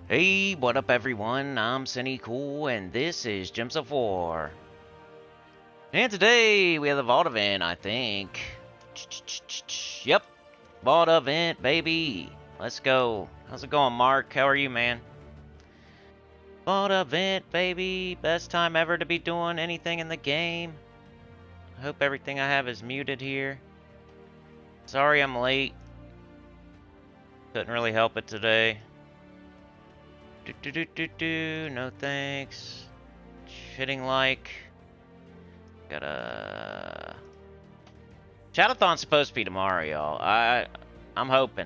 Hey, what up everyone? I'm Sinnycool and this is Gems of War. And today we have the Vault event, I think. Yep, Vault event, baby. Let's go. How's it going, Mark? How are you, man? Vault event, baby. Best time ever to be doing anything in the game. I hope everything I have is muted here. Sorry I'm late. Couldn't really help it today. No thanks. Hitting like. Gotta. CHAT-A-THON's supposed to be tomorrow, y'all. I'm hoping.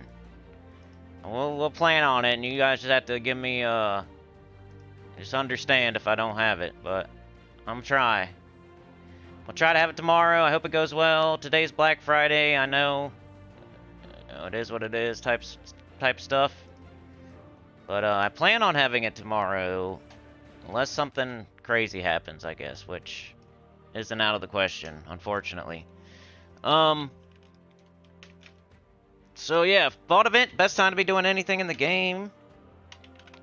We'll plan on it, and you guys just have to give me just understand if I don't have it, but I'm try. We'll try to have it tomorrow. I hope it goes well. Today's Black Friday. I know. It is what it is. Type stuff. But I plan on having it tomorrow, unless something crazy happens, I guess, which isn't out of the question, unfortunately. So yeah, Vault event, best time to be doing anything in the game.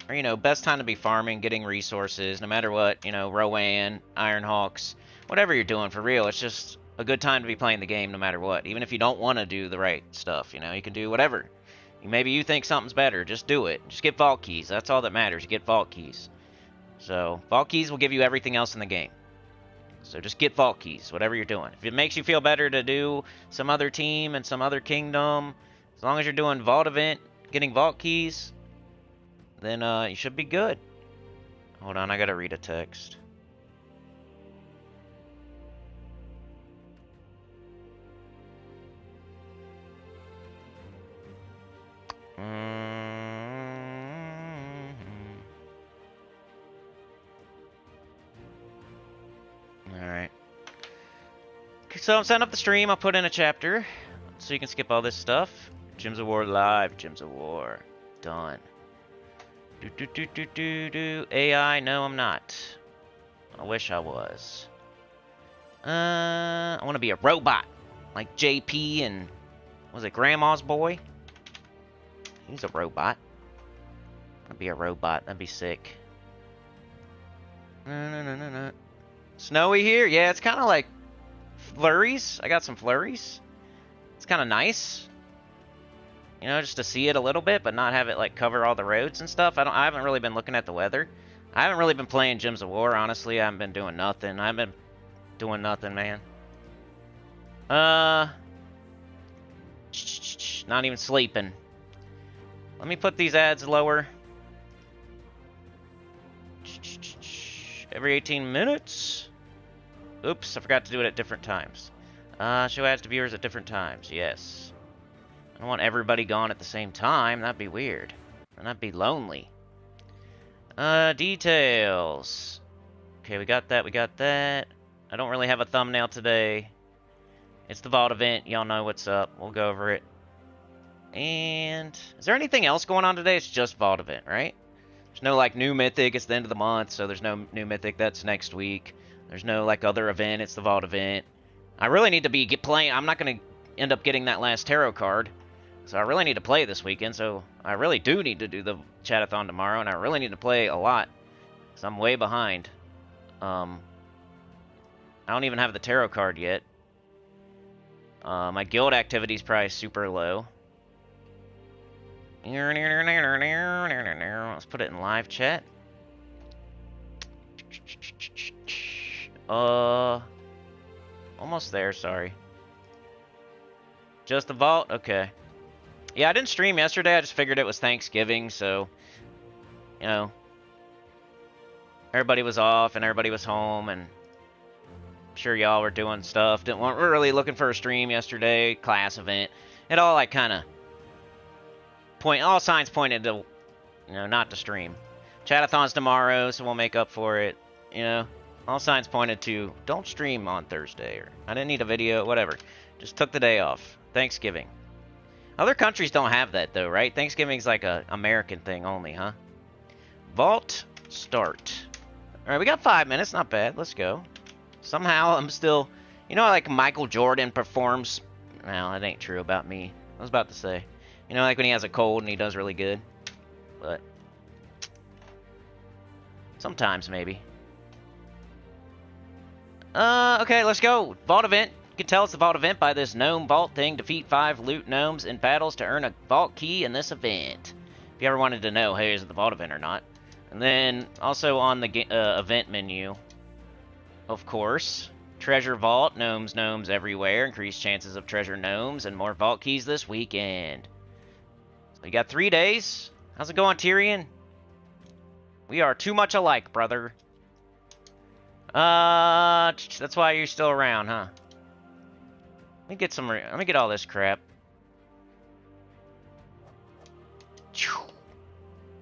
Or, you know, best time to be farming, getting resources, no matter what, you know, Rowan, Ironhawks, whatever you're doing, for real. It's just a good time to be playing the game no matter what. Even if you don't want to do the right stuff, you know, you can do whatever. Maybe you think something's better, just do it. Just get vault keys, that's all that matters, you get vault keys. So, vault keys will give you everything else in the game. So just get vault keys, whatever you're doing. If it makes you feel better to do some other team and some other kingdom, as long as you're doing vault event, getting vault keys, then you should be good. Hold on, I gotta read a text. Alright. So I'm setting up the stream. I'll put in a chapter so you can skip all this stuff. Gems of War live. Gems of War. Done. AI, no I'm not. I wish I was. I want to be a robot. Like JP and... was it Grandma's Boy? He's a robot. I want to be a robot. That'd be sick. No. Snowy here? Yeah, it's kind of like flurries. I got some flurries. It's kind of nice. You know, just to see it a little bit, but not have it like cover all the roads and stuff. I haven't really been looking at the weather. I haven't really been playing Gems of War, honestly. I haven't been doing nothing. I haven't been doing nothing, man. Not even sleeping. Let me put these ads lower. Every 18 minutes. Oops, I forgot to do it at different times. Show ads to viewers at different times. Yes. I don't want everybody gone at the same time. That'd be weird. And that'd be lonely. Details. Okay, we got that. I don't really have a thumbnail today. It's the Vault event. Y'all know what's up. We'll go over it. And is there anything else going on today? It's just Vault event, right? There's no, like, new Mythic. It's the end of the month, so there's no new Mythic. That's next week. There's no, like, other event. It's the Vault event. I really need to be playing. I'm not going to end up getting that last tarot card. So I really need to play this weekend. So I really do need to do the Chat-A-THON tomorrow. And I really need to play a lot. Because I'm way behind. I don't even have the tarot card yet. My guild activity is probably super low. Let's put it in live chat. Almost there, sorry. Just the vault? Okay. Yeah, I didn't stream yesterday. I just figured it was Thanksgiving, so... you know... everybody was off and everybody was home, and... I'm sure y'all were doing stuff. Weren't really looking for a stream yesterday. Class event. It all, like, kind of... all signs pointed to, you know, not to stream. Chat-A-THON's tomorrow, so we'll make up for it. You know, all signs pointed to don't stream on Thursday, or I didn't need a video, whatever. Just took the day off. Thanksgiving. Other countries don't have that though, right? Thanksgiving's like a American thing only, huh? Vault start. All right, we got 5 minutes, not bad. Let's go. Somehow I'm still, you know, like Michael Jordan performs. Well, that ain't true about me. I was about to say. You know, like when he has a cold and he does really good. But Sometimes, maybe. Okay, let's go. Vault event. You can tell it's the vault event by this gnome vault thing. Defeat 5 loot gnomes in battles to earn a vault key in this event. If you ever wanted to know, hey, is it the vault event or not? And then, also on the event menu, of course, treasure vault, gnomes everywhere. Increased chances of treasure gnomes and more vault keys this weekend. So you got 3 days. How's it going, Tyrion? We are too much alike, brother. That's why you're still around, huh? Let me get some. Let me get all this crap.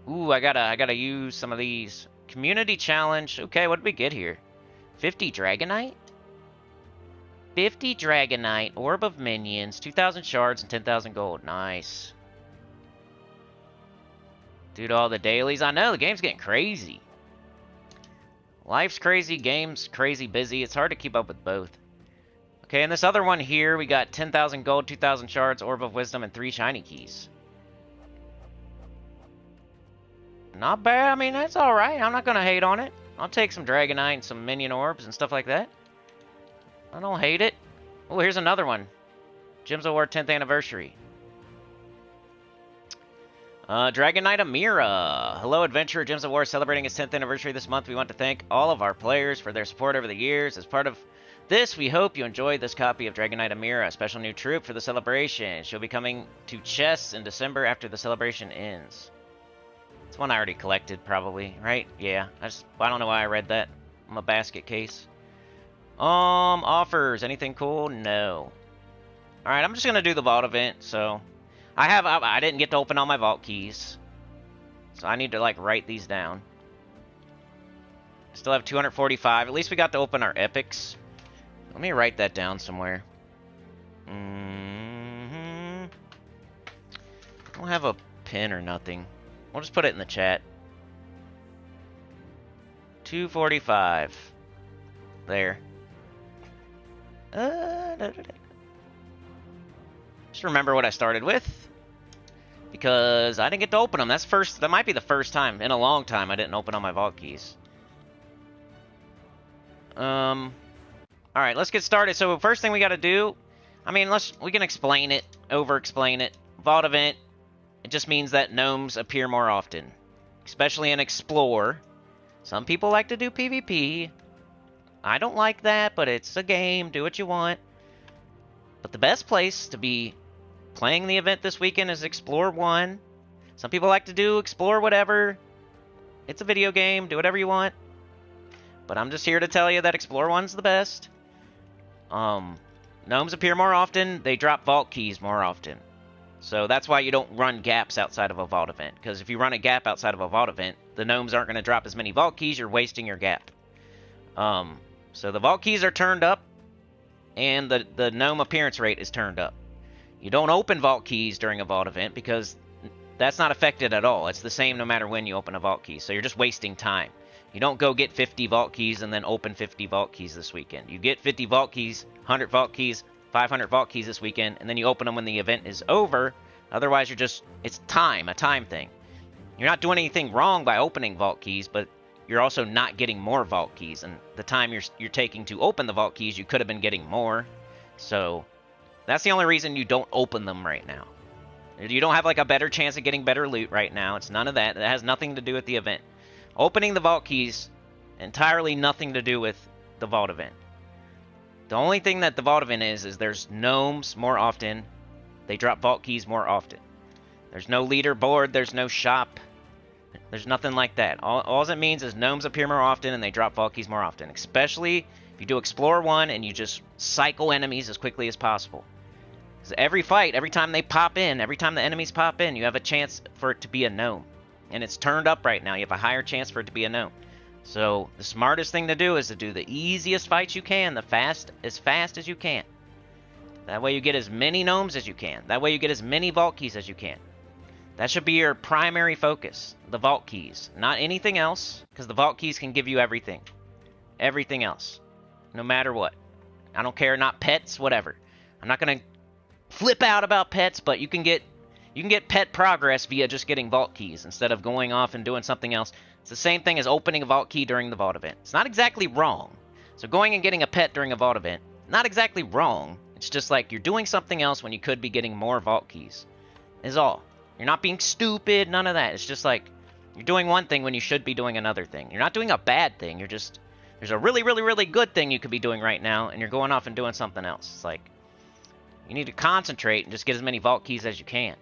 Ooh, I gotta use some of these. Community challenge. Okay, what did we get here? 50 Dragonite? 50 Dragonite, Orb of Minions, 2,000 shards, and 10,000 gold. Nice. Due to all the dailies. I know, the game's getting crazy. Life's crazy, game's crazy busy. It's hard to keep up with both. Okay, and this other one here, we got 10,000 gold, 2,000 shards, Orb of Wisdom, and 3 shiny keys. Not bad. I mean, that's alright. I'm not going to hate on it. I'll take some Dragonite and some Minion Orbs and stuff like that. I don't hate it. Oh, here's another one. Gems Award 10th Anniversary. Dragonite Amira. Hello, Adventurer. Gems of War celebrating its 10th anniversary this month. We want to thank all of our players for their support over the years. As part of this, we hope you enjoyed this copy of Dragonite Amira, a special new troop for the celebration. She'll be coming to chests in December after the celebration ends. It's one I already collected, probably, right? Yeah. I don't know why I read that. I'm a basket case. Offers. Anything cool? No. Alright, I'm just gonna do the vault event, so... I didn't get to open all my vault keys. So I need to, like, write these down. I still have 245. At least we got to open our epics. Let me write that down somewhere. I don't have a pen or nothing. We'll just put it in the chat. 245. There. Just remember what I started with. Because I didn't get to open them. That might be the first time in a long time I didn't open all my vault keys. Alright, let's get started. So first thing we gotta do, I mean, we can explain it, over-explain it. Vault event, it just means that gnomes appear more often. Especially in Explore. Some people like to do PvP. I don't like that, but it's a game. Do what you want. But the best place to be playing the event this weekend is Explore 1. Some people like to do Explore whatever. It's a video game. Do whatever you want. But I'm just here to tell you that Explore 1's the best. Gnomes appear more often. They drop vault keys more often. So that's why you don't run gaps outside of a vault event. Because if you run a gap outside of a vault event, the gnomes aren't going to drop as many vault keys. You're wasting your gap. So the vault keys are turned up. And the gnome appearance rate is turned up. You don't open vault keys during a vault event because that's not affected at all. It's the same no matter when you open a vault key. So you're just wasting time. You don't go get 50 vault keys and then open 50 vault keys this weekend. You get 50 vault keys, 100 vault keys, 500 vault keys this weekend, and then you open them when the event is over. Otherwise, it's time, a time thing. You're not doing anything wrong by opening vault keys, but you're also not getting more vault keys. And the time you're taking to open the vault keys, you could have been getting more. So that's the only reason you don't open them right now. You don't have like a better chance of getting better loot right now. It's none of that. It has nothing to do with the event. Opening the vault keys, entirely nothing to do with the vault event. The only thing that the vault event is there's gnomes more often. They drop vault keys more often. There's no leaderboard. There's no shop. There's nothing like that. All it means is gnomes appear more often and they drop vault keys more often. Especially if you do Explore 1 and you just cycle enemies as quickly as possible. Because every fight, every time they pop in, every time the enemies pop in, you have a chance for it to be a gnome. And it's turned up right now. You have a higher chance for it to be a gnome. So the smartest thing to do is to do the easiest fights you can, as fast as you can. That way you get as many gnomes as you can. That way you get as many vault keys as you can. That should be your primary focus, the vault keys. Not anything else, because the vault keys can give you everything. Everything else. No matter what. I don't care, not pets, whatever. I'm not going to flip out about pets, but you can get You can get pet progress via just getting vault keys instead of going off and doing something else. It's the same thing as opening a vault key during the vault event. It's not exactly wrong. So going and getting a pet during a vault event, not exactly wrong. It's just like you're doing something else when you could be getting more vault keys. Is all. You're not being stupid, none of that. It's just like you're doing one thing when you should be doing another thing. You're not doing a bad thing. You're just... There's a really, really, really good thing you could be doing right now, and you're going off and doing something else. It's like, you need to concentrate and just get as many vault keys as you can.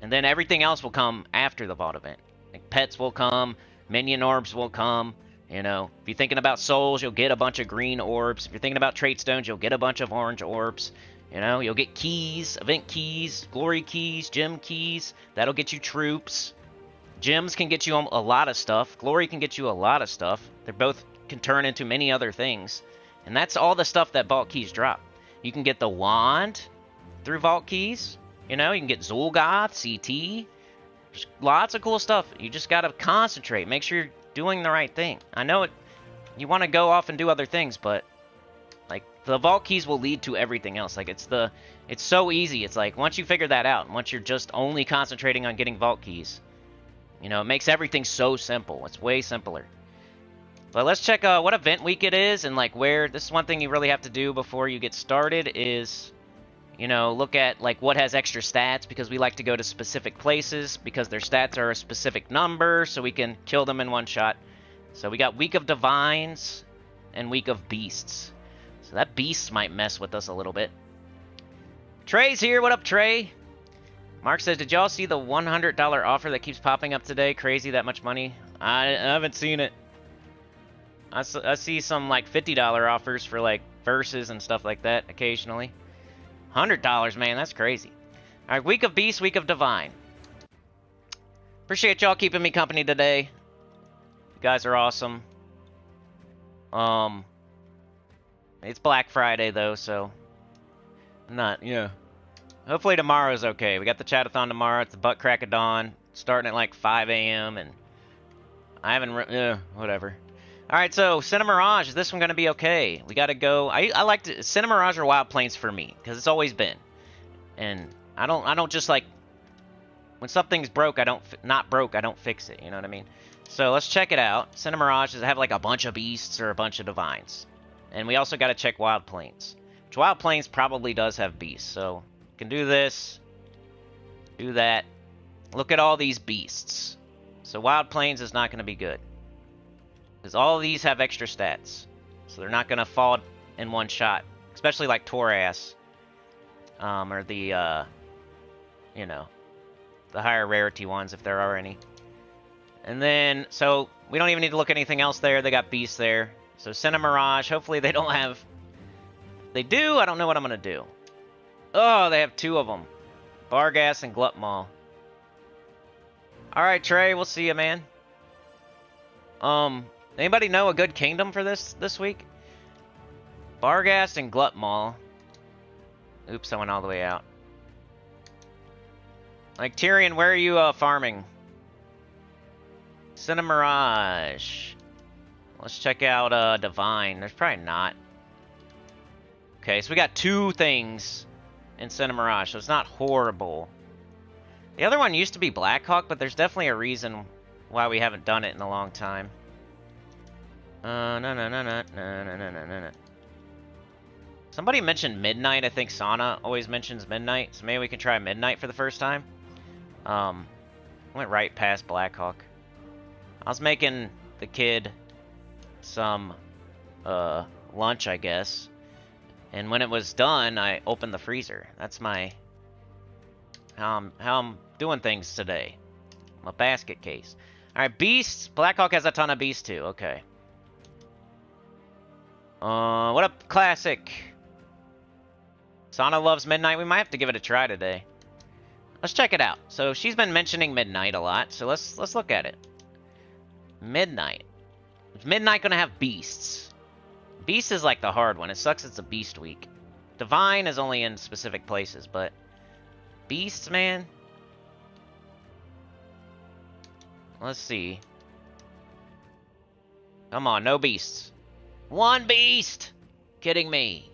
And then everything else will come after the vault event. Like, pets will come, minion orbs will come, you know. If you're thinking about souls, you'll get a bunch of green orbs. If you're thinking about trait stones, you'll get a bunch of orange orbs. You know, you'll get keys, event keys, glory keys, gem keys. That'll get you troops. Gems can get you a lot of stuff. Glory can get you a lot of stuff. They're both... can turn into many other things, and that's all the stuff that vault keys drop. You can get the wand through vault keys. You know, you can get Zulgoth, CT. There's lots of cool stuff. You just gotta concentrate. Make sure you're doing the right thing. I know it. You want to go off and do other things, but like the vault keys will lead to everything else. Like it's so easy. It's like once you figure that out, once you're just only concentrating on getting vault keys, you know, it makes everything so simple. It's way simpler. But let's check what event week it is, and like where. This is one thing you really have to do before you get started is, you know, look at like what has extra stats, because we like to go to specific places because their stats are a specific number, so we can kill them in one shot. So we got Week of Divines and Week of Beasts. So that Beasts might mess with us a little bit. Trey's here. What up, Trey? Mark says, did y'all see the $100 offer that keeps popping up today? Crazy, that much money? I haven't seen it. I see some like $50 offers for like verses and stuff like that occasionally. $100, man, that's crazy. All right, Week of Beast, Week of Divine. Appreciate y'all keeping me company today. You guys are awesome. It's Black Friday though, so yeah. Hopefully tomorrow's okay. We got the chat-a-thon tomorrow. It's the butt crack of dawn, starting at like 5 a.m. and I haven't whatever. All right, so Cinemirage, is this one going to be okay? We got to go. I like to Cinemirage or Wild Plains for me because it's always been. And I don't just like when something's broke, I don't fix it, you know what I mean? So let's check it out. Cinemirage, does it have like a bunch of beasts or a bunch of divines? And we also got to check Wild Plains. Which Wild Plains probably does have beasts. So we can do this. Do that. Look at all these beasts. So Wild Plains is not going to be good. Because all of these have extra stats. So they're not going to fall in one shot. Especially like Toras. Or the, you know, the higher rarity ones if there are any. And then, so we don't even need to look at anything else there. They got beasts there. So Cinemirage, hopefully they don't have... If they do, I don't know what I'm going to do. Oh, they have two of them. Barghast and Glutmaw. Alright, Trey, we'll see you, man. Anybody know a good kingdom for this week? Barghast and Glutmaw. Oops, I went all the way out. Like, Tyrion, where are you farming? Cinemirage. Let's check out Divine. There's probably not. Okay, so we got two things in Cinemirage, so it's not horrible. The other one used to be Blackhawk, but there's definitely a reason why we haven't done it in a long time. No. Somebody mentioned Midnight. I think Sana always mentions Midnight, so maybe we can try Midnight for the first time. Went right past Blackhawk. I was making the kid some lunch, I guess. And when it was done, I opened the freezer. That's my how I'm doing things today. My basket case. All right, beasts. Blackhawk has a ton of beasts too. Okay. What up, Classic? Sana loves Midnight. We might have to give it a try today. Let's check it out. So she's been mentioning Midnight a lot, so let's look at it. Midnight. Is Midnight gonna have beasts? Beast is like the hard one. It sucks it's a beast week. Divine is only in specific places, but beasts, man. Let's see. Come on, no beasts. One beast! Kidding me.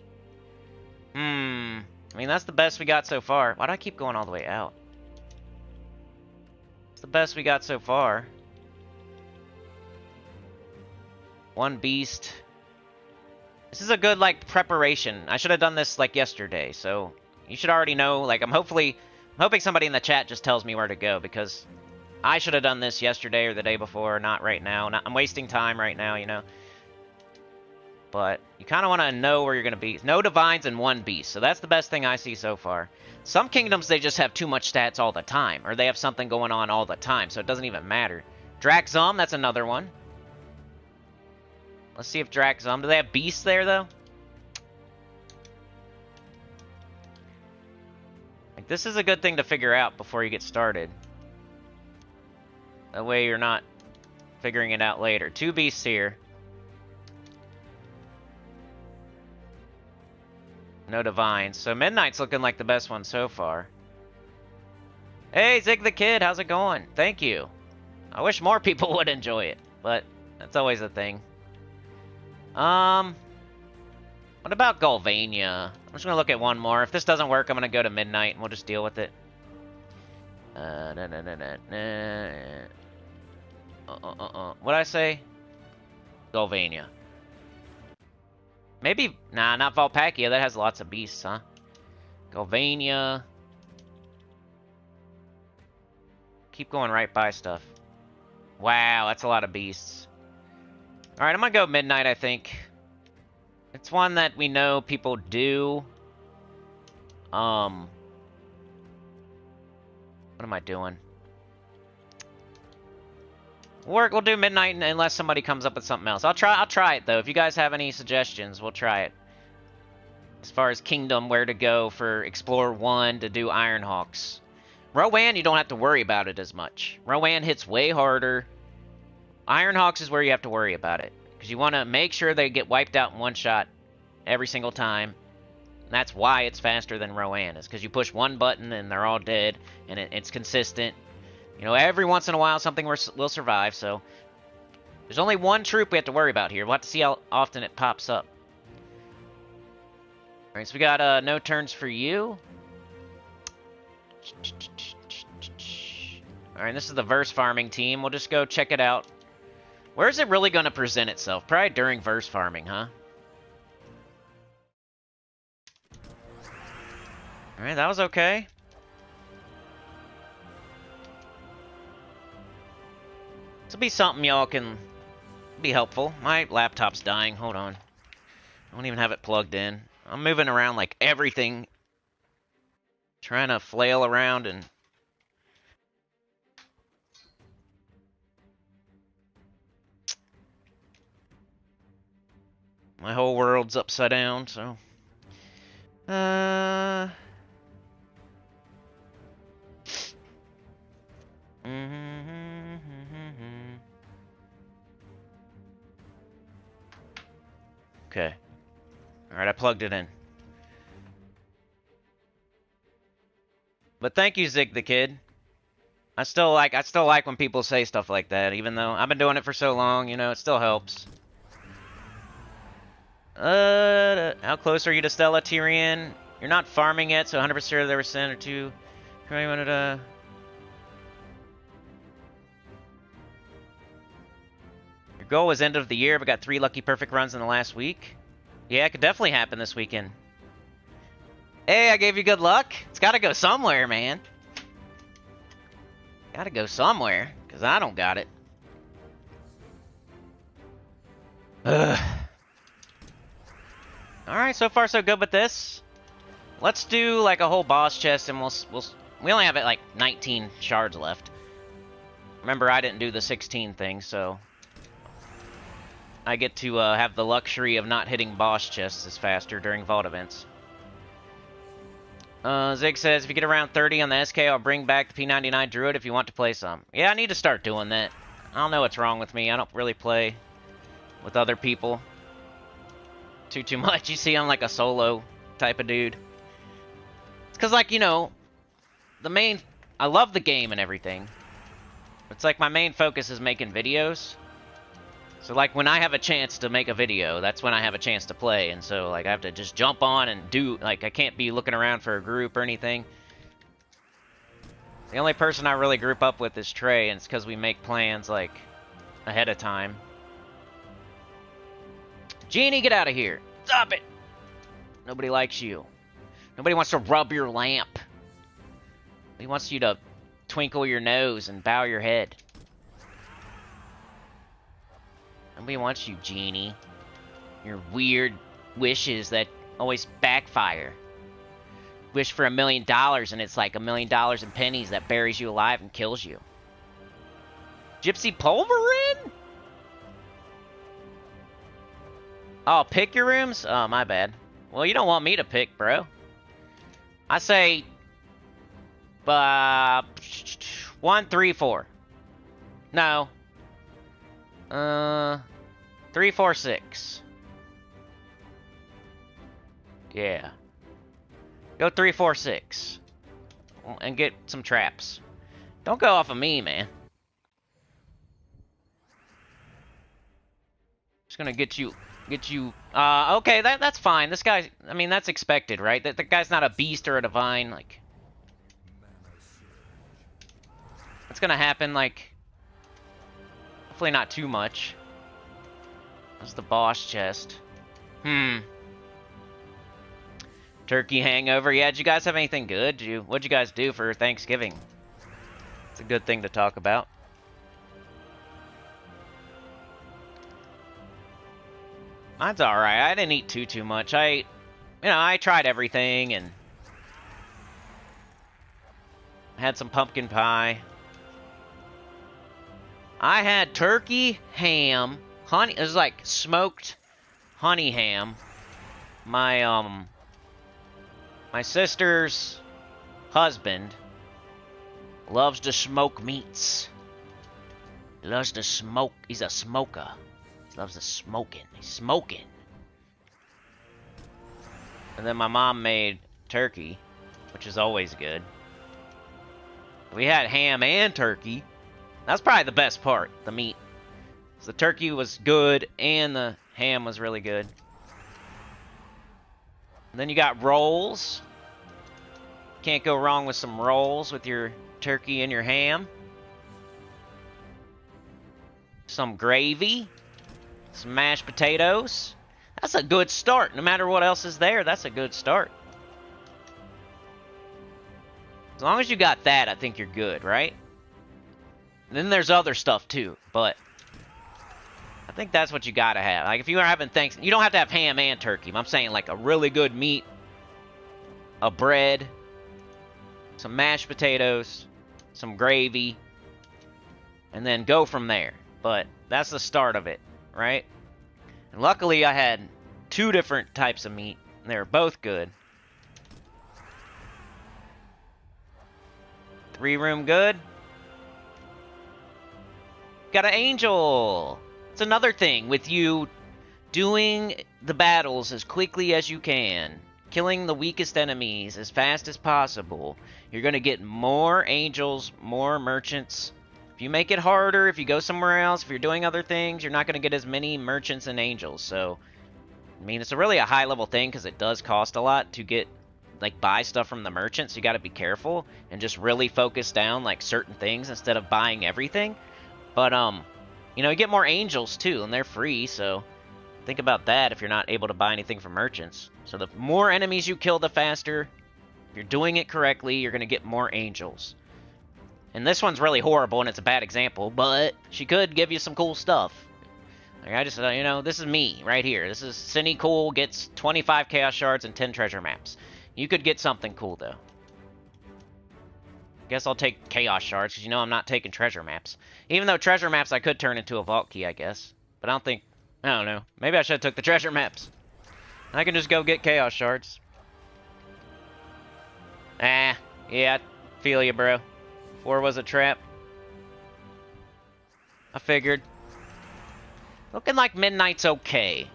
I mean, that's the best we got so far. Why do I keep going all the way out? It's the best we got so far. One beast. This is a good, like, preparation. I should have done this, like, yesterday, so you should already know. Like, I'm hoping somebody in the chat just tells me where to go, because I should have done this yesterday or the day before, not right now. I'm wasting time right now, you know. But you kind of want to know where you're going to be. No divines and one beast, so that's the best thing I see so far. Some kingdoms, they just have too much stats all the time, or they have something going on all the time, so it doesn't even matter. Draxum, that's another one. Let's see if Draxum... Do they have beasts there, though? Like, this is a good thing to figure out before you get started. That way you're not figuring it out later. 2 beasts here. No divines. So Midnight's looking like the best one so far. Hey, Zig the Kid, how's it going? Thank you. I wish more people would enjoy it, but that's always a thing. What about Galvania? I'm just gonna look at one more. If this doesn't work, I'm gonna go to Midnight and we'll just deal with it. What'd I say? Galvania. Maybe... Nah, not Valpakia. That has lots of beasts, huh? Galvania. Keep going right by stuff. Wow, that's a lot of beasts. Alright, I'm gonna go Midnight, I think. It's one that we know people do. What am I doing? We'll do Midnight unless somebody comes up with something else. I'll try it though. If you guys have any suggestions, we'll try it. As far as Kingdom, where to go for Explorer 1 to do Ironhawks. Rowan, you don't have to worry about it as much. Rowan hits way harder. Ironhawks is where you have to worry about it. Because you want to make sure they get wiped out in one shot every single time. And that's why it's faster than Rowan, is because you push one button and they're all dead, and it's consistent. You know, every once in a while something will survive, so... There's only one troop we have to worry about here. We'll have to see how often it pops up. Alright, so we got no turns for you. Alright, this is the verse farming team. We'll just go check it out. Where is it really going to present itself? Probably during verse farming, huh? Alright, that was okay. This will be something y'all can be helpful. My laptop's dying. Hold on. I don't even have it plugged in. I'm moving around like everything. Trying to flail around and... My whole world's upside down, so... Okay. Alright, I plugged it in. But thank you, Zig the Kid. I still like when people say stuff like that, even though I've been doing it for so long, you know, it still helps. How close are you to Stella, Tyrion? You're not farming yet, so 100% sure there were sent or two. Probably wanted to... Your goal was end of the year, but got 3 lucky perfect runs in the last week. Yeah, it could definitely happen this weekend. Hey, I gave you good luck. It's gotta go somewhere, man. Gotta go somewhere, because I don't got it. Ugh. Alright, so far so good with this. Let's do like a whole boss chest, and we only have like 19 shards left. Remember, I didn't do the 16 thing, so I get to have the luxury of not hitting boss chests as faster during vault events. Zig says, if you get around 30 on the SK, I'll bring back the P99 Druid if you want to play some. Yeah, I need to start doing that. I don't know what's wrong with me. I don't really play with other people too much. You see, I'm like a solo type of dude. It's because, like, you know, I love the game and everything. It's like my main focus is making videos. So, like, when I have a chance to make a video, that's when I have a chance to play. And so, like, I have to just jump on and do... Like, I can't be looking around for a group or anything. The only person I really group up with is Trey, and it's because we make plans, like, ahead of time. Genie, get out of here! Stop it! Nobody likes you. Nobody wants to rub your lamp. He wants you to twinkle your nose and bow your head. Nobody wants you, Genie. Your weird wishes that always backfire. Wish for $1 million and it's like $1 million in pennies that buries you alive and kills you. Gypsy Pulverin? Oh, pick your rooms? Oh, my bad. Well, you don't want me to pick, bro. I say... 1, 3, 4. No. 3, 4, 6. Yeah. Go 3, 4, 6. And get some traps. Don't go off of me, man. Just gonna get you... okay, that's fine. This guy... I mean, that's expected, right? That the guy's not a beast or a divine, like... That's gonna happen, like... Hopefully not too much. That's the boss chest. Turkey hangover. Yeah, did you guys have anything good? What'd you guys do for Thanksgiving? It's a good thing to talk about. Mine's alright. I didn't eat too much. I tried everything and... had some pumpkin pie. I had turkey, ham, honey... It was like smoked honey ham. My sister's husband loves to smoke meats. He loves to smoke. He's a smoker. He loves the smoking. He's smoking. And then my mom made turkey, which is always good. We had ham and turkey. That's probably the best part, the meat. So the turkey was good, and the ham was really good. And then you got rolls. Can't go wrong with some rolls with your turkey and your ham. Some gravy. Some mashed potatoes. That's a good start. No matter what else is there, that's a good start. As long as you got that, I think you're good, right? And then there's other stuff too, but I think that's what you gotta have. Like if you are having Thanksgiving, you don't have to have ham and turkey. I'm saying like a really good meat, a bread, some mashed potatoes, some gravy, and then go from there. But that's the start of it, right? And luckily I had 2 different types of meat, and they were both good. 3-room good. Got an angel! It's another thing with you doing the battles as quickly as you can. Killing the weakest enemies as fast as possible. You're going to get more angels, more merchants. If you make it harder, if you go somewhere else, if you're doing other things, you're not going to get as many merchants and angels. So, I mean, it's really a high-level thing because it does cost a lot to get, like, buy stuff from the merchants. You got to be careful and just really focus down, like, certain things instead of buying everything. But, you know, you get more angels, too, and they're free, so think about that if you're not able to buy anything from merchants. So the more enemies you kill, the faster. If you're doing it correctly, you're going to get more angels. And this one's really horrible, and it's a bad example, but she could give you some cool stuff. Like, I just, you know, this is me right here. This is Sinnycool, gets 25 Chaos Shards and 10 treasure maps. You could get something cool, though. Guess I'll take Chaos Shards, because you know I'm not taking treasure maps. Even though treasure maps I could turn into a vault key, I guess. But I don't know. Maybe I should have took the treasure maps. I can just go get Chaos Shards. Yeah, I feel you, bro. 4 was a trap. I figured. Looking like Midnight's okay.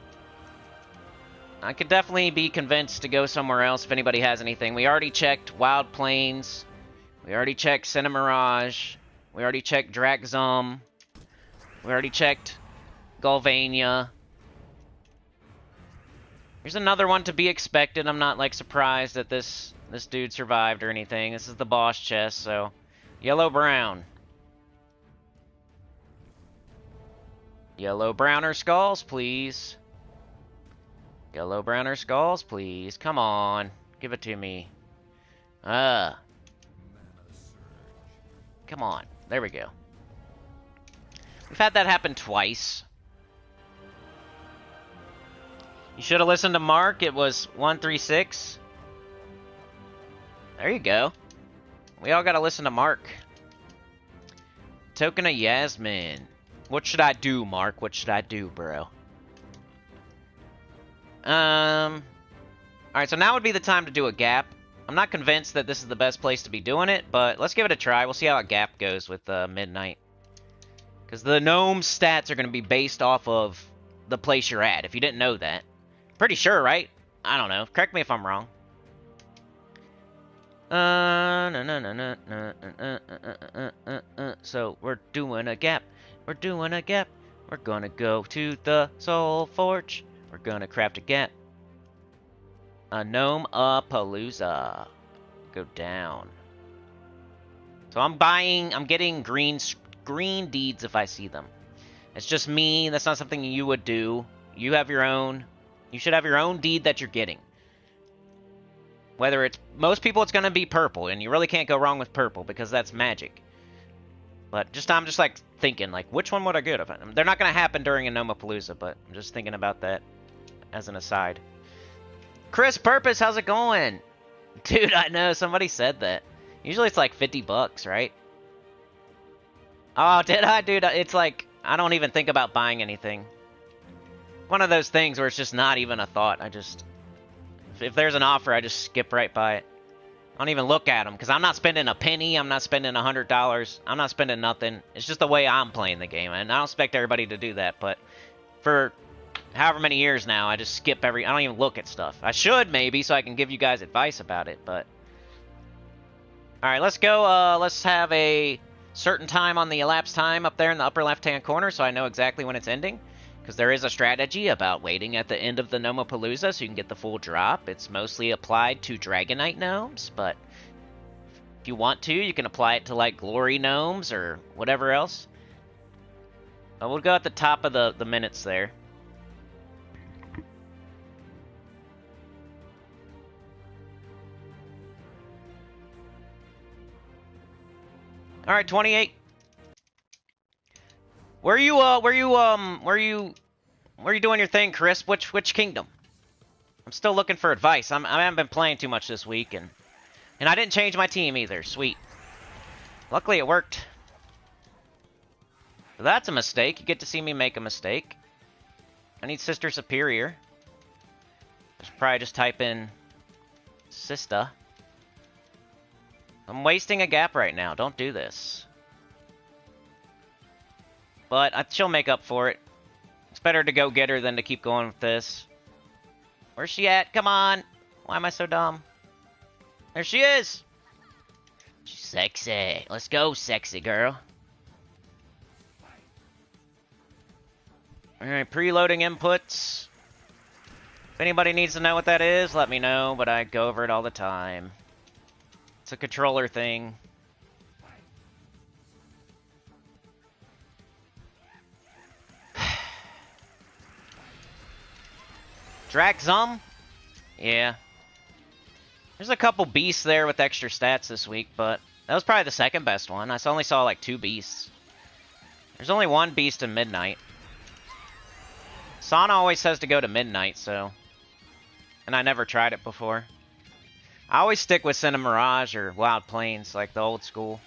I could definitely be convinced to go somewhere else if anybody has anything. We already checked Wild Plains. We already checked Cinemirage. We already checked Drakzum. We already checked Gulvania. Here's another one to be expected. I'm not, like, surprised that this dude survived or anything. This is the boss chest, so Yellow-brown. Yellow-browner skulls, please. Yellow-browner skulls, please. Come on. Give it to me. Come on. There we go. We've had that happen twice. You should have listened to Mark. It was 136. There you go. We all gotta listen to Mark. Token of Yasmin. What should I do, Mark? What should I do, bro? Alright, so now would be the time to do a gap. I'm not convinced that this is the best place to be doing it, but let's give it a try. We'll see how a gap goes with Midnight. Because the gnome stats are going to be based off of the place you're at, if you didn't know that. Pretty sure, right? I don't know. Correct me if I'm wrong. So, we're doing a gap. We're doing a gap. We're gonna go to the Soul Forge. We're gonna craft a gap. A Gnome-A-Palooza. Go down. So I'm getting green deeds if I see them. It's just me. That's not something you would do. You have your own. You should have your own deed that you're getting. Whether it's... Most people, it's going to be purple, and you really can't go wrong with purple, because that's magic. But I'm just, like, thinking, like, which one would I get? They're not going to happen during a Gnome-A-Palooza, but I'm just thinking about that as an aside. Chris Purpose, how's it going? Dude, I know, somebody said that. Usually it's, like, 50 bucks, right? Oh, did I? Dude, it's like, I don't even think about buying anything. One of those things where it's just not even a thought. If there's an offer, I just skip right by it. I don't even look at them, because I'm not spending a penny, I'm not spending $100, I'm not spending nothing. It's just the way I'm playing the game, and I don't expect everybody to do that, but for however many years now, I just skip I don't even look at stuff. I should, maybe, so I can give you guys advice about it, but... Alright, let's go, let's have a certain time on the elapsed time up there in the upper left-hand corner, so I know exactly when it's ending. Because there is a strategy about waiting at the end of the Gnome-A-Palooza so you can get the full drop. It's mostly applied to Dragonite gnomes, but if you want to, you can apply it to, like, Glory gnomes or whatever else. We'll go at the top of the minutes there. Alright, 28. Where are you doing your thing, Chris? Which kingdom? I'm still looking for advice. I haven't been playing too much this week, and I didn't change my team either. Sweet. Luckily, it worked. But that's a mistake. You get to see me make a mistake. I need Sister Superior. Should probably just type in Sista. I'm wasting a gap right now. Don't do this. But she'll make up for it. It's better to go get her than to keep going with this. Where's she at? Come on. Why am I so dumb? There she is. She's sexy. Let's go, sexy girl. Alright, preloading inputs. If anybody needs to know what that is, let me know, but I go over it all the time. It's a controller thing. Draxum? Yeah. There's a couple beasts there with extra stats this week, but that was probably the second best one. I only saw like 2 beasts. There's only 1 beast in Midnight. Sana always says to go to Midnight, so... And I never tried it before. I always stick with Cinna Mirage or Wild Plains, like the old school.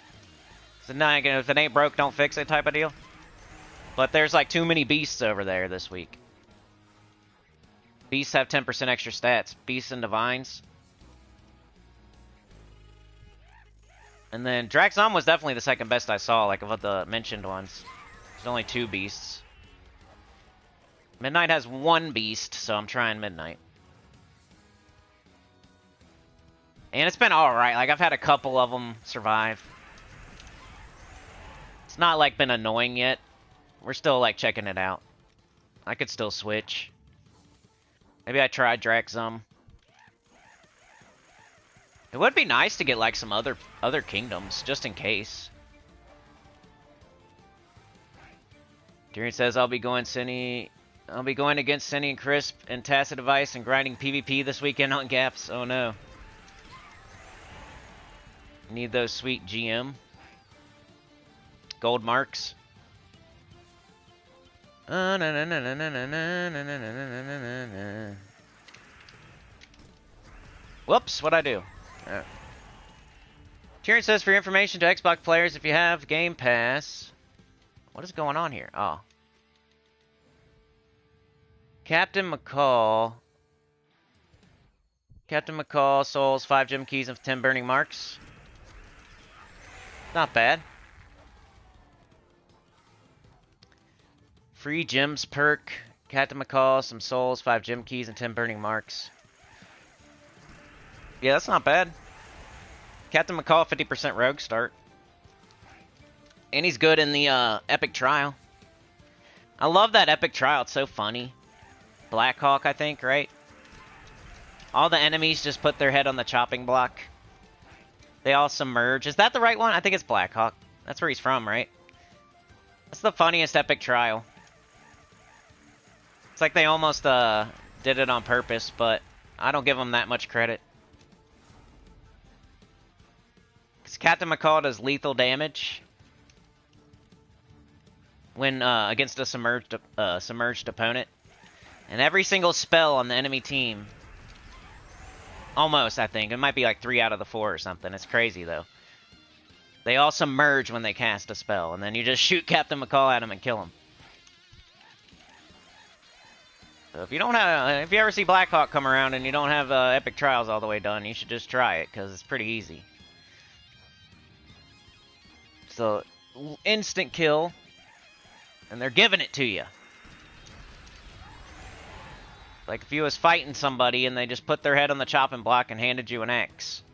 So if it ain't broke, don't fix it type of deal. But there's like too many beasts over there this week. Beasts have 10% extra stats. Beasts and Divines. And then Draxum was definitely the second best I saw, like of the mentioned ones. There's only 2 beasts. Midnight has 1 beast, so I'm trying Midnight. And it's been alright. Like, I've had a couple of them survive. It's not, like, been annoying yet. We're still, like, checking it out. I could still switch. Maybe I tried Draxum. It would be nice to get like some other kingdoms, just in case. Tyrion says I'll be going against Sinny and Crisp and Tacit Device and grinding PvP this weekend on Gaps. Oh no. Need those sweet GM gold marks. Whoops, what'd I do? Tyrion says for your information to Xbox players, if you have Game Pass. What is going on here? Oh. Captain McCall, souls, 5 gem keys, and 10 burning marks. Not bad. Free gems perk. Captain McCall, some souls, 5 gem keys, and 10 burning marks. Yeah, that's not bad. Captain McCall, 50% rogue start. And he's good in the epic trial. I love that epic trial. It's so funny. Blackhawk, I think, right? All the enemies just put their head on the chopping block. They all submerge. Is that the right one? I think it's Blackhawk. That's where he's from, right? That's the funniest epic trial. It's like they almost did it on purpose, but I don't give them that much credit. Because Captain McCall does lethal damage when against a submerged opponent. And every single spell on the enemy team, almost, I think. It might be like 3 out of the 4 or something. It's crazy, though. They all submerge when they cast a spell, and then you just shoot Captain McCall at him and kill him. So if you ever see Blackhawk come around and you don't have Epic Trials all the way done, you should just try it, because it's pretty easy. So, instant kill, and they're giving it to you. Like if you was fighting somebody and they just put their head on the chopping block and handed you an axe.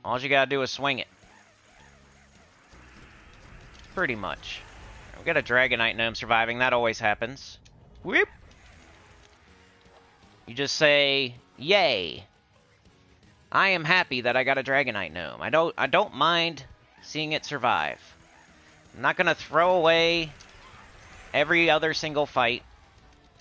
All you gotta do is swing it. Pretty much. We got a Dragonite Gnome surviving. That always happens. Whoop! You just say, yay! I am happy that I got a Dragonite Gnome. I don't mind seeing it survive. I'm not gonna throw away every other single fight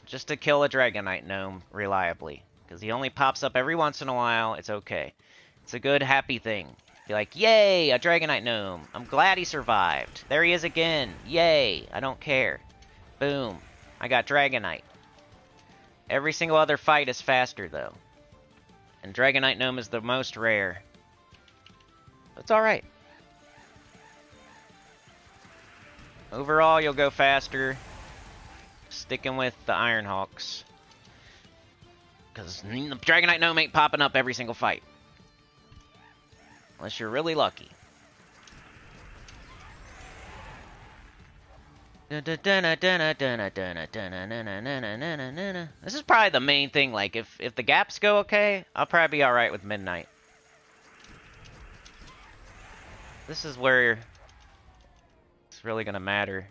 just to kill a Dragonite Gnome reliably. Because he only pops up every once in a while. It's okay. It's a good, happy thing. Be like, yay, a Dragonite Gnome. I'm glad he survived. There he is again. Yay, I don't care. Boom. I got Dragonite. Every single other fight is faster, though. And Dragonite Gnome is the most rare. It's alright. Overall, you'll go faster sticking with the Ironhawks. Because the Dragonite Gnome ain't popping up every single fight. Unless you're really lucky. This is probably the main thing. Like, if the gaps go okay, I'll probably be alright with Midnight. This is where it's really gonna matter.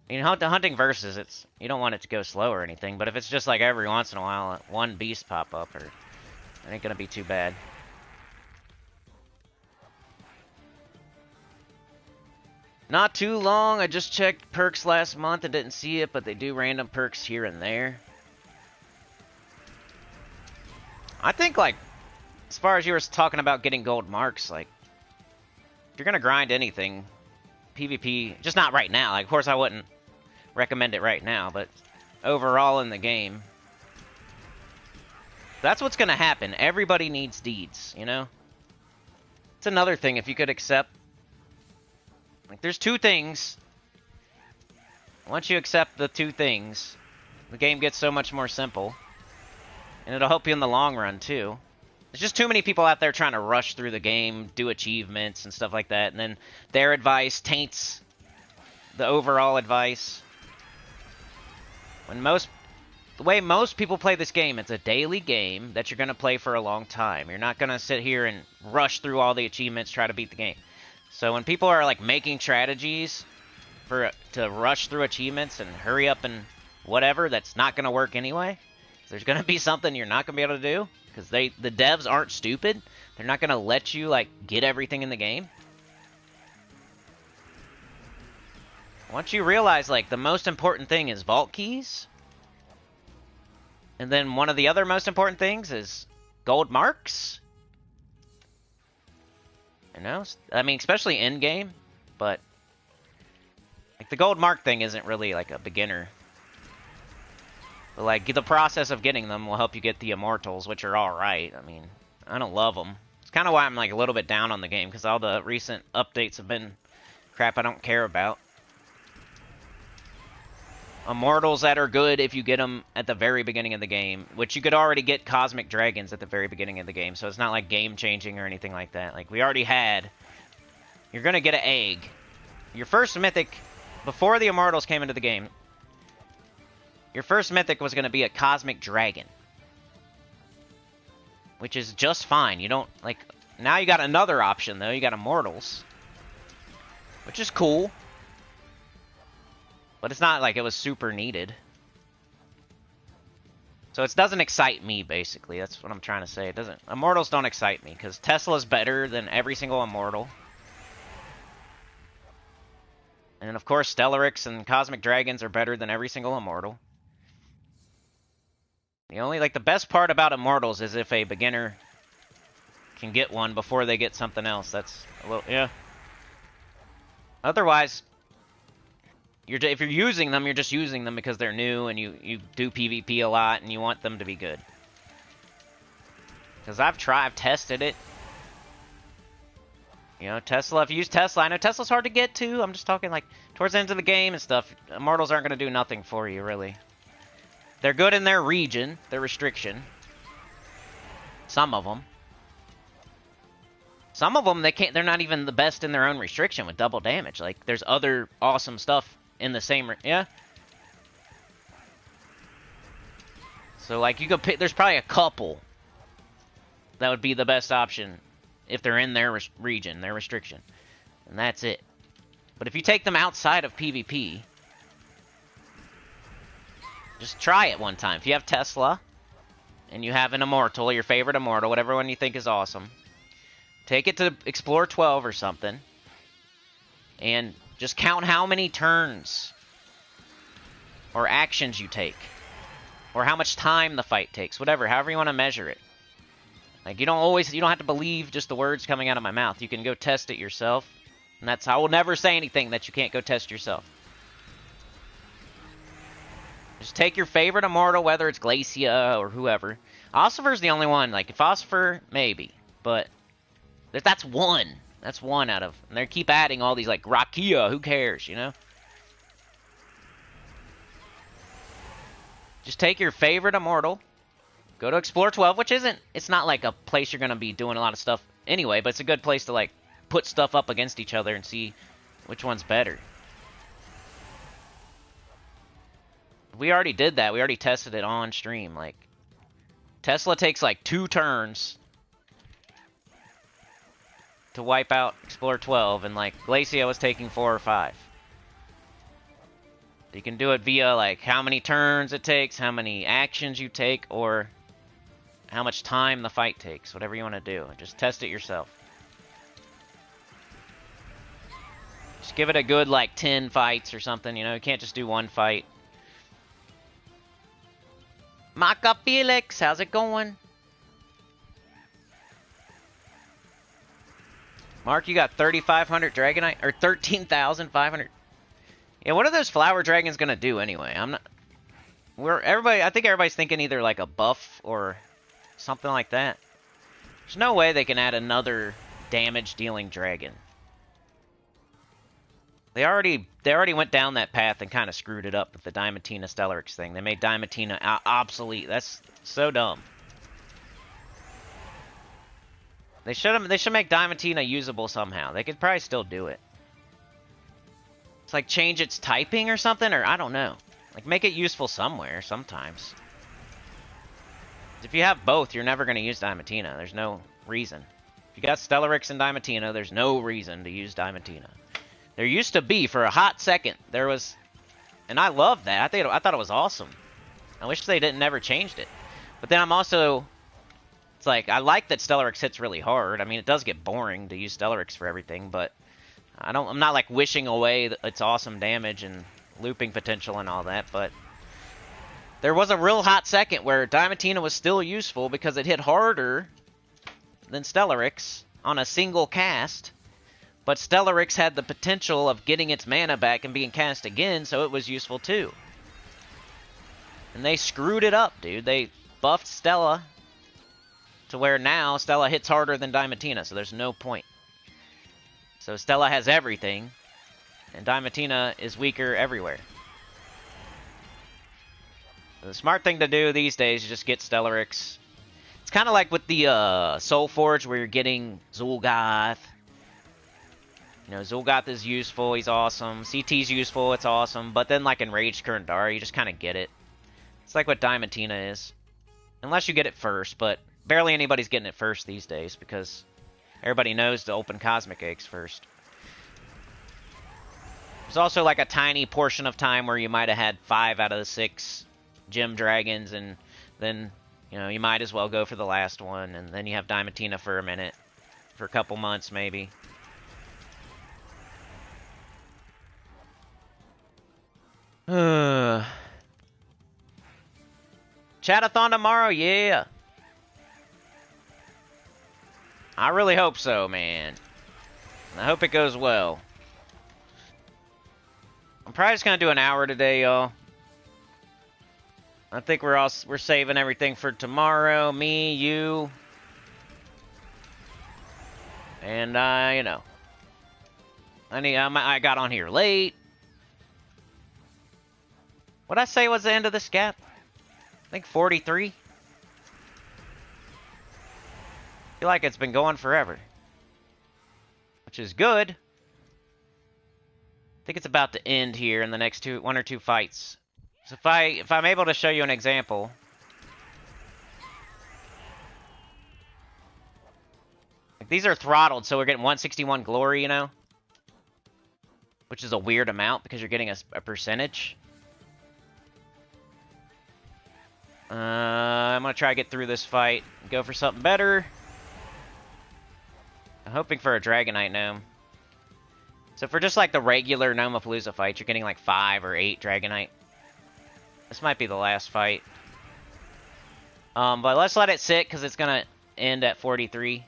I mean, hunting versus, you don't want it to go slow or anything, but if it's just like every once in a while, one beast pop up, it ain't gonna be too bad. Not too long. I just checked perks last month and didn't see it, but they do random perks here and there. I think, like, as far as you were talking about getting gold marks, like, if you're gonna grind anything, PvP, just not right now. Like, of course, I wouldn't recommend it right now, but overall in the game, that's what's gonna happen. Everybody needs deeds, you know? It's another thing, if you could accept, like, there's 2 things. Once you accept the 2 things, the game gets so much more simple. And it'll help you in the long run, too. There's just too many people out there trying to rush through the game, do achievements and stuff like that, and then their advice taints the overall advice. When the way most people play this game, it's a daily game that you're going to play for a long time. You're not going to sit here and rush through all the achievements, try to beat the game. So when people are like making strategies to rush through achievements and hurry up and whatever, that's not going to work anyway. There's going to be something you're not going to be able to do. Because the devs aren't stupid. They're not going to let you, like, get everything in the game. Once you realize, like, the most important thing is vault keys. And then one of the other most important things is gold marks. You know? I mean, especially in-game. But, like, the gold mark thing isn't really, like, a beginner. But, like, the process of getting them will help you get the immortals, which are alright. I mean, I don't love them. It's kind of why I'm, like, a little bit down on the game, because all the recent updates have been crap I don't care about. Immortals that are good if you get them at the very beginning of the game, which you could already get cosmic dragons at the very beginning of the game, so it's not, like, game-changing or anything like that. Like, we already had... You're gonna get an egg. Your first mythic, before the immortals came into the game, your first mythic was going to be a cosmic dragon. Which is just fine. You don't, like... Now you got another option, though. You got immortals. Which is cool. But it's not like it was super needed. So it doesn't excite me, basically. That's what I'm trying to say. It doesn't... Immortals don't excite me, because Tesla's better than every single immortal. And, of course, Stellarix and Cosmic Dragons are better than every single immortal. The only, like, the best part about immortals is if a beginner can get one before they get something else. That's a little, yeah. Otherwise, if you're using them, you're just using them because they're new and you do PvP a lot and you want them to be good. Because I've tested it. You know, Tesla, if you use Tesla, I know Tesla's hard to get to. I'm just talking, like, towards the end of the game and stuff. Immortals aren't going to do nothing for you, really. They're good in their region, their restriction. Some of them. Some of them, they're not even the best in their own restriction with double damage. Like, there's other awesome stuff in the same... Yeah? So, like, you could pick... There's probably a couple that would be the best option if they're in their region, their restriction. And that's it. But if you take them outside of PvP... Just try it one time. If you have Tesla, and you have an immortal, your favorite immortal, whatever one you think is awesome, take it to Explore 12 or something, and just count how many turns or actions you take, or how much time the fight takes, whatever, however you want to measure it. Like, you don't have to believe just the words coming out of my mouth. You can go test it yourself, and I will never say anything that you can't go test yourself. Just take your favorite immortal, whether it's Glacia or whoever. Ossifer's the only one. Like, if Ossifer, maybe. But that's one. That's one out of... And they keep adding all these, like, Rakia. Who cares, you know? Just take your favorite immortal. Go to Explore 12, which isn't... It's not, like, a place you're going to be doing a lot of stuff anyway. But it's a good place to, like, put stuff up against each other and see which one's better. We already did that. We already tested it on stream. Like, Tesla takes like 2 turns to wipe out Explorer 12, and like Glacia was taking 4 or 5. You can do it via like how many turns it takes, how many actions you take, or how much time the fight takes. Whatever you want to do. Just test it yourself. Just give it a good like 10 fights or something. You know, you can't just do one fight. Maka Felix, how's it going? Mark, you got 3,500 Dragonite, or 13,500. Yeah, what are those flower dragons gonna do anyway? I'm not. I think everybody's thinking either like a buff or something like that. There's no way they can add another damage-dealing dragon. They already went down that path and kind of screwed it up with the Diamantina Stellarix thing. They made Diamantina obsolete. That's so dumb. They should make Diamantina usable somehow. They could probably still do it. It's like change its typing or something, or I don't know. Like make it useful somewhere sometimes. If you have both, you're never going to use Diamantina. There's no reason. If you got Stellarix and Diamantina, there's no reason to use Diamantina. There used to be, for a hot second, there was... And I loved that. I thought it was awesome. I wish they never changed it. But then I'm also It's like, I like that Stellarex hits really hard. I mean, it does get boring to use Stellarex for everything, but I'm not like wishing away its awesome damage and looping potential and all that, but there was a real hot second where Diamantina was still useful because it hit harder than Stellarex on a single cast, but Stellarex had the potential of getting its mana back and being cast again, so it was useful too. And they screwed it up, dude. They buffed Stella to where now Stella hits harder than Diamantina, so there's no point. So Stella has everything, and Diamantina is weaker everywhere. The smart thing to do these days is just get Stellarex. It's kind of like with the Soul Forge, where you're getting Zul'Goth. You know, Zul'Goth is useful, he's awesome. CT's useful, it's awesome. But then, like in Raged Kurundara, you just kind of get it. It's like what Diamantina is. Unless you get it first, but barely anybody's getting it first these days, because everybody knows to open Cosmic Eggs first. There's also like a tiny portion of time where you might have had 5 out of the 6 Gem Dragons, and then, you know, you might as well go for the last one, and then you have Diamantina for a minute. For a couple months, maybe. Chat-A-THON tomorrow? Yeah! I really hope so, man. I hope it goes well. I'm probably just gonna do an hour today, y'all. I think we're saving everything for tomorrow. Me, you, and you know, I got on here late. What'd I say was the end of this gap? I think 43. Feel like it's been going forever, which is good. I think it's about to end here in the next one or two fights. So if I'm able to show you an example, like these are throttled, so we're getting 161 glory, you know, which is a weird amount because you're getting a percentage. I'm gonna try to get through this fight, go for something better. I'm hoping for a Dragonite Gnome. So for just like the regular Gnomapalooza fights, you're getting like 5 or 8 Dragonite. This might be the last fight. But let's let it sit because it's gonna end at 43.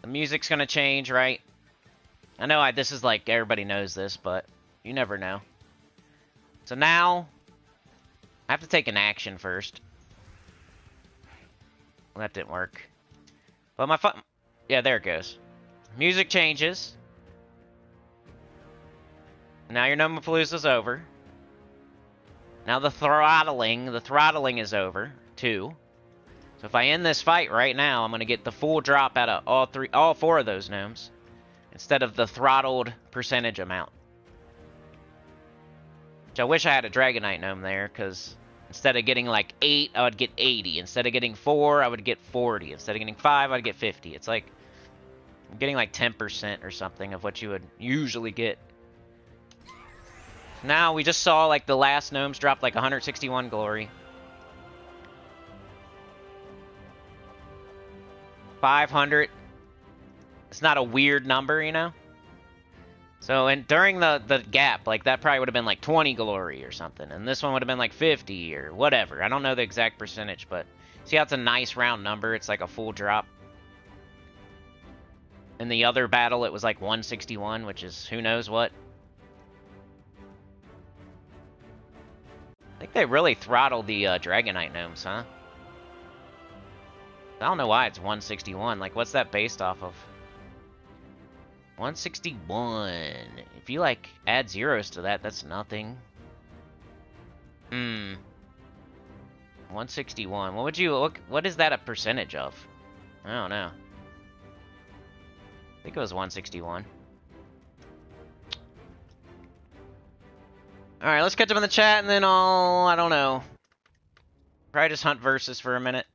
The music's gonna change, right? I know this is like everybody knows this, but you never know. So now I have to take an action first. Well, that didn't work. But yeah, there it goes. Music changes. Now your Gnomapalooza's over. Now the throttling is over, too. So if I end this fight right now, I'm going to get the full drop out of all 4 of those gnomes, instead of the throttled percentage amount. Which I wish I had a Dragonite gnome there, because instead of getting like 8, I would get 80. Instead of getting 4, I would get 40. Instead of getting 5, I'd get 50. It's like I'm getting like 10% or something of what you would usually get. Now, we just saw, like, the last gnomes drop, like, 161 glory. 500. It's not a weird number, you know? So, and during the gap, like, that probably would have been, like, 20 glory or something. And this one would have been, like, 50 or whatever. I don't know the exact percentage, but see how it's a nice round number? It's, like, a full drop. In the other battle, it was, like, 161, which is who knows what. I think they really throttled the Dragonite gnomes, huh? I don't know why it's 161. Like, what's that based off of? 161. If you, like, add zeros to that, that's nothing. 161. What is that a percentage of? I don't know. I think it was 161. Alright, let's catch up in the chat, and then I don't know. Probably just hunt versus for a minute.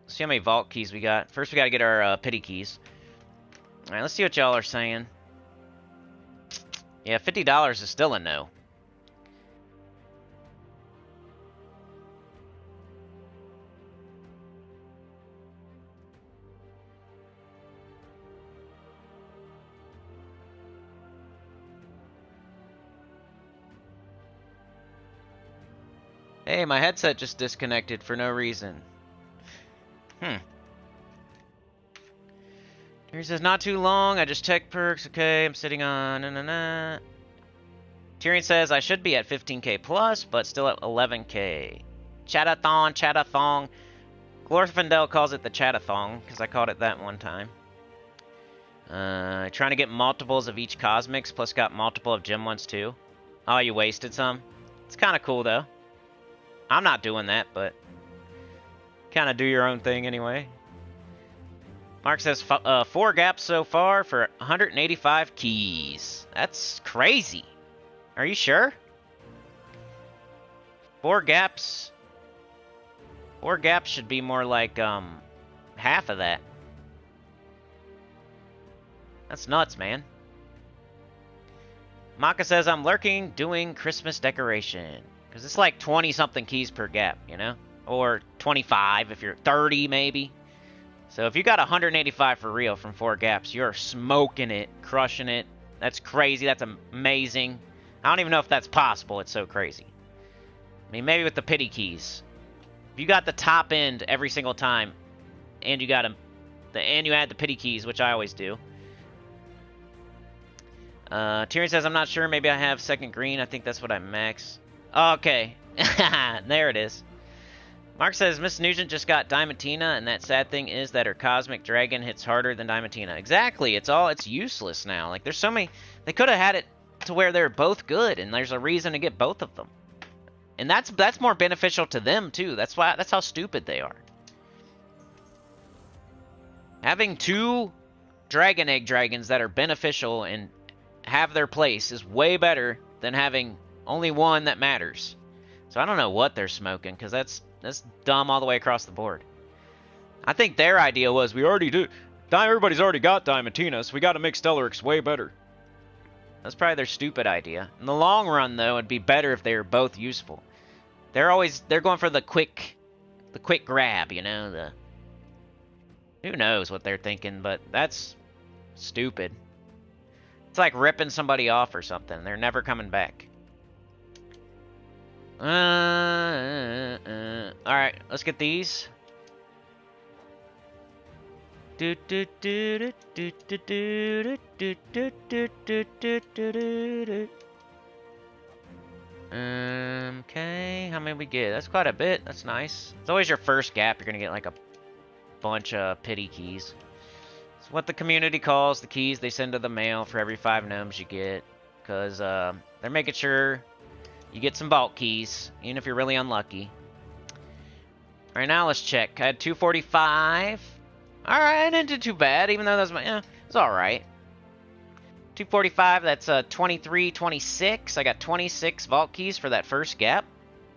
Let's see how many vault keys we got. First, we gotta get our pity keys. Alright, let's see what y'all are saying. Yeah, $50 is still a no. Hey, my headset just disconnected for no reason. He says, not too long, I just checked perks, okay, I'm sitting on, Tyrion says, I should be at 15k plus, but still at 11k. CHAT-A-THON, CHAT-A-THON. Glorfindel calls it the CHAT-A-THON, because I called it that one time. Trying to get multiples of each Cosmics, plus got multiple of Gem ones too. Oh, you wasted some? It's kind of cool, though. I'm not doing that, but kind of do your own thing anyway. Mark says 4 gaps so far for 185 keys. That's crazy. Are you sure? 4 gaps? 4 gaps should be more like half of that. That's nuts, man. Maka says I'm lurking doing Christmas decoration. Because it's like 20-something keys per gap, you know? Or 25 if you're 30 maybe. So if you got 185 for real from 4 gaps, you're smoking it, crushing it. That's crazy. That's amazing. I don't even know if that's possible. It's so crazy. I mean, maybe with the pity keys. If you got the top end every single time, and you got and you add the pity keys, which I always do. Tyrion says I'm not sure. Maybe I have second green. I think that's what I max. Okay, there it is. Mark says, Miss Nugent just got Diamantina, and that sad thing is that her Cosmic Dragon hits harder than Diamantina. Exactly, it's useless now. Like, there's so many, they could have had it to where they're both good, and there's a reason to get both of them. And that's more beneficial to them, too. That's how stupid they are. Having 2 Dragon Egg Dragons that are beneficial and have their place is way better than having only one that matters. So I don't know what they're smoking, because that's dumb all the way across the board. I think their idea was, we already do. Everybody's already got Diamantina, so we got to make Stellaryx way better. That's probably their stupid idea. In the long run, though, it'd be better if they were both useful. They're going for the quick grab, you know. Who knows what they're thinking, but that's stupid. It's like ripping somebody off or something. They're never coming back. Alright, let's get these. Okay, how many we get? That's quite a bit. That's nice. It's always your first gap. You're gonna get like a bunch of pity keys. It's what the community calls the keys they send to the mail for every 5 gnomes you get. Because they're making sure you get some vault keys, even if you're really unlucky. Alright, now let's check. I had 245. Alright, I didn't do too bad, even though that was my... it's alright. 245, that's 23, 26. I got 26 vault keys for that first gap.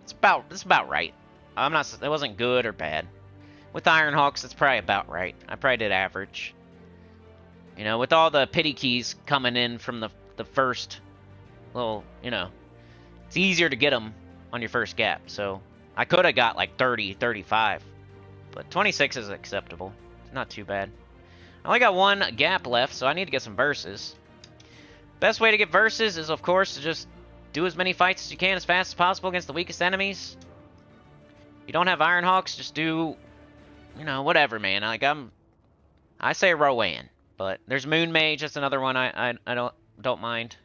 It's about right. It wasn't good or bad. With Iron Hawks, it's probably about right. I probably did average. You know, with all the pity keys coming in from the first little, you know... It's easier to get them on your first gap, so I could have got like 30, 35, but 26 is acceptable. It's not too bad. I only got 1 gap left, so I need to get some verses. Best way to get verses is, of course, to just do as many fights as you can as fast as possible against the weakest enemies. If you don't have Iron Hawks, just do, you know, whatever, man. Like, I say Rowan, but there's Moon Mage. That's another one I don't mind.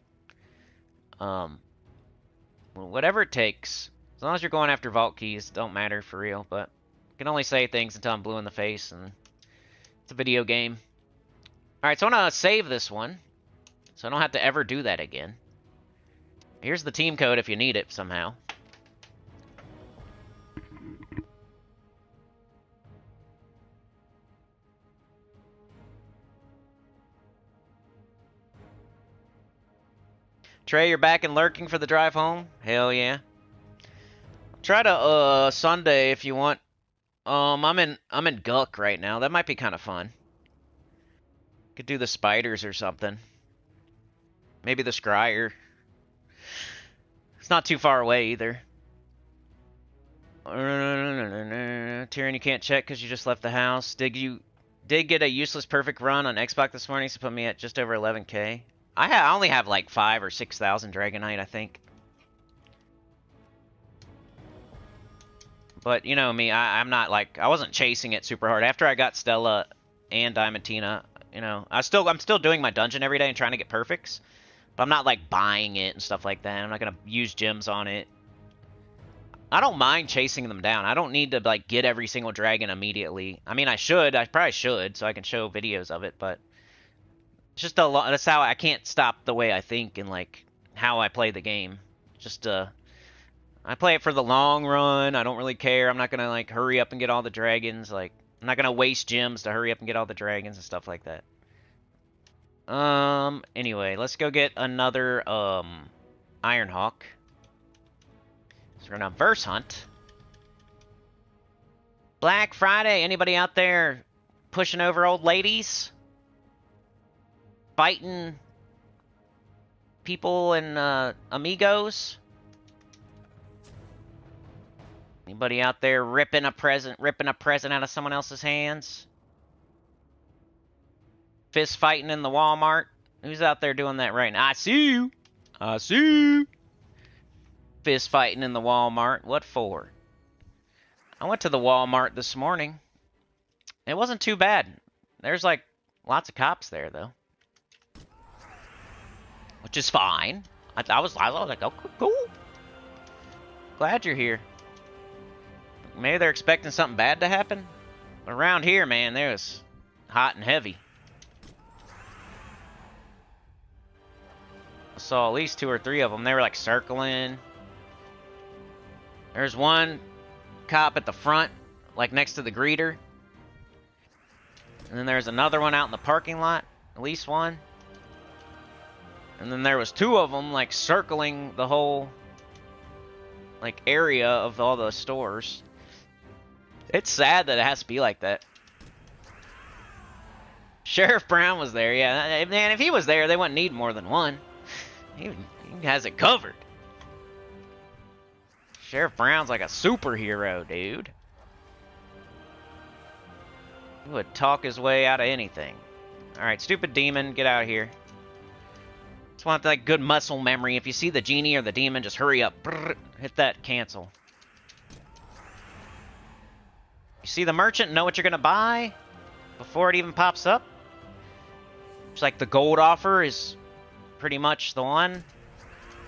Whatever it takes. As long as you're going after vault keys, don't matter for real, but I can only say things until I'm blue in the face, and it's a video game. Alright, so I'm going to save this one, so I don't have to ever do that again. Here's the team code if you need it somehow. Trey, you're back and lurking for the drive home? Hell yeah. Try to Sunday if you want. I'm in Guck right now. That might be kind of fun. Could do the spiders or something. Maybe the scryer. It's not too far away either. Tyrion, you can't check because you just left the house. Did get a useless perfect run on Xbox this morning, so put me at just over 11k. I only have like 5,000 or 6,000 Dragonite, I think. But you know me, I'm not like, I wasn't chasing it super hard. After I got Stella and Diamantina, you know, I'm still doing my dungeon every day and trying to get perfects. But I'm not like buying it and stuff like that. I'm not gonna use gems on it. I don't mind chasing them down. I don't need to like get every single dragon immediately. I mean, I should. I probably should, so I can show videos of it. But it's just a lot. That's how I can't stop the way I think and like how I play the game. Just I play it for the long run. I don't really care. I'm not gonna like hurry up and get all the dragons. Like I'm not gonna waste gems to hurry up and get all the dragons and stuff like that. Anyway, let's go get another Ironhawk. So we're gonna verse hunt. Black Friday. Anybody out there pushing over old ladies? Fighting people and amigos? Anybody out there ripping a present out of someone else's hands? Fist fighting in the Walmart? Who's out there doing that right now? I see you. I see you. Fist fighting in the Walmart. What for? I went to the Walmart this morning. It wasn't too bad. There's like lots of cops there though, which is fine. I was like, oh, cool. Glad you're here. Maybe they're expecting something bad to happen. But around here, man, there was hot and heavy. I saw at least 2 or 3 of them. They were like circling. There's one cop at the front, like next to the greeter. And then there's another one out in the parking lot, at least one. And then there was 2 of them like circling the whole like area of all the stores. It's sad that it has to be like that. Sheriff Brown was there, yeah. Man, if he was there, they wouldn't need more than one. He has it covered. Sheriff Brown's like a superhero, dude. He would talk his way out of anything. Alright, stupid demon, get out of here. Just want like good muscle memory. If you see the genie or the demon, just hurry up. Brrr, hit that cancel. You see the merchant, know what you're gonna buy before it even pops up. It's like the gold offer is pretty much the one.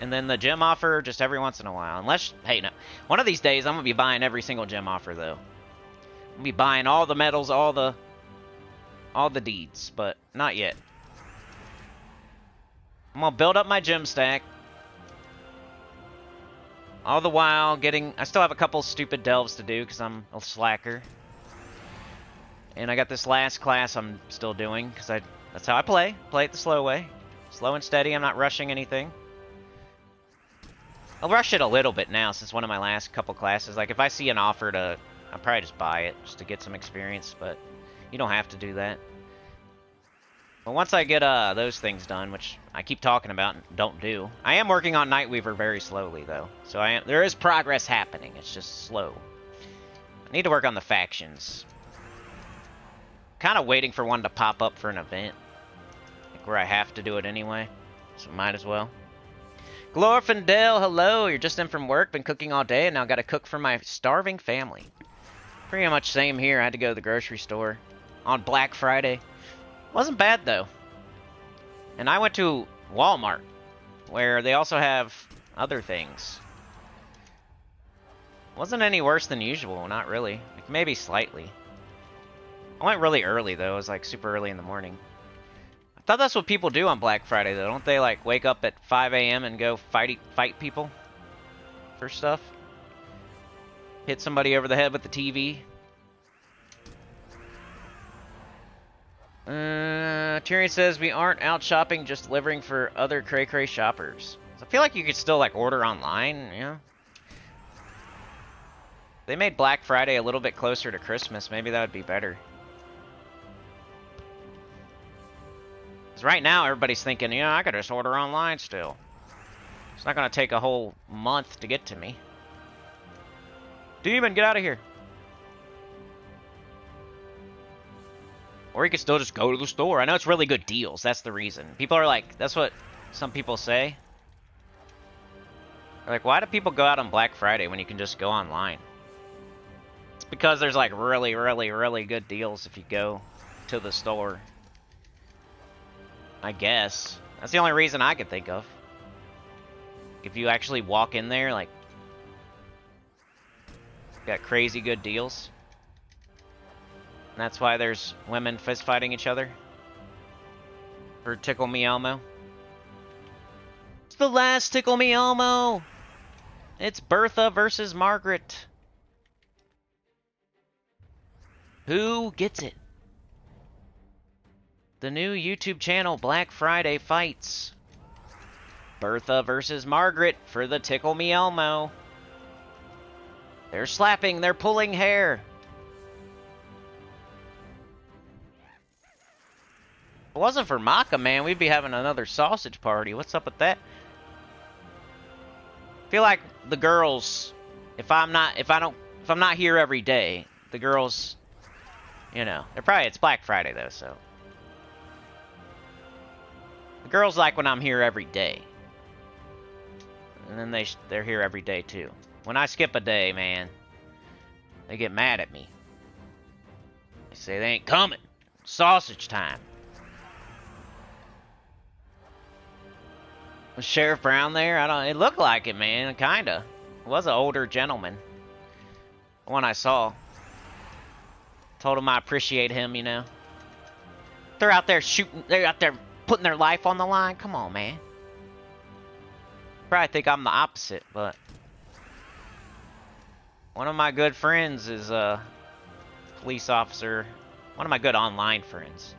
And then the gem offer just every once in a while. Unless, hey, no. One of these days, I'm going to be buying every single gem offer, though. I'm going to be buying all the medals, all the deeds, but not yet. I'm going to build up my gem stack. All the while getting... I still have a couple stupid delves to do, because I'm a slacker. And I got this last class I'm still doing, because that's how I play. Play it the slow way. Slow and steady, I'm not rushing anything. I'll rush it a little bit now since one of my last couple classes. Like, if I see an offer to... I'll probably just buy it just to get some experience, but you don't have to do that. But once I get those things done, which I keep talking about and don't do, I am working on Nightweaver very slowly, though. So there is progress happening. It's just slow. I need to work on the factions. Kind of waiting for one to pop up for an event. Like where I have to do it anyway. So might as well. Glorfindale, hello. You're just in from work, been cooking all day, and now got to cook for my starving family. Pretty much same here. I had to go to the grocery store on Black Friday. Wasn't bad, though. And I went to Walmart, where they also have other things. Wasn't any worse than usual, not really. Like, maybe slightly. I went really early, though. It was, like, super early in the morning. I thought that's what people do on Black Friday, though. Don't they, like, wake up at 5 a.m. and go fight people for stuff? Hit somebody over the head with the TV? Tyrion says, we aren't out shopping, just delivering for other cray-cray shoppers. So I feel like you could still, like, order online, you know? They made Black Friday a little bit closer to Christmas. Maybe that would be better. Because right now, everybody's thinking, yeah, I could just order online still. It's not going to take a whole month to get to me. Demon, get out of here. Or you could still just go to the store. I know it's really good deals. That's the reason. People are like, that's what some people say. They're like, why do people go out on Black Friday when you can just go online? because there's like really, really, really good deals if you go to the store. I guess. That's the only reason I could think of. If you actually walk in there, like, got crazy good deals. And that's why there's women fist fighting each other. For Tickle Me Elmo. It's the last Tickle Me Elmo! It's Bertha versus Margaret. Who gets it? The new YouTube channel, Black Friday Fights. Bertha versus Margaret for the Tickle Me Elmo. They're slapping, they're pulling hair. If it wasn't for Maka, man, we'd be having another sausage party. What's up with that? I feel like the girls, if I'm not here every day, the girls, you know, it's Black Friday though, so. The girls like when I'm here every day. And then they're here every day too. When I skip a day, man, they get mad at me. They say they ain't coming. Sausage time. Was Sheriff Brown there? It looked like it, man, kinda. It was an older gentleman. The one I saw. Told him I appreciate him, you know. They're out there shooting, they're out there putting their life on the line. Come on, man. Probably think I'm the opposite, but one of my good friends is a police officer. One of my good online friends.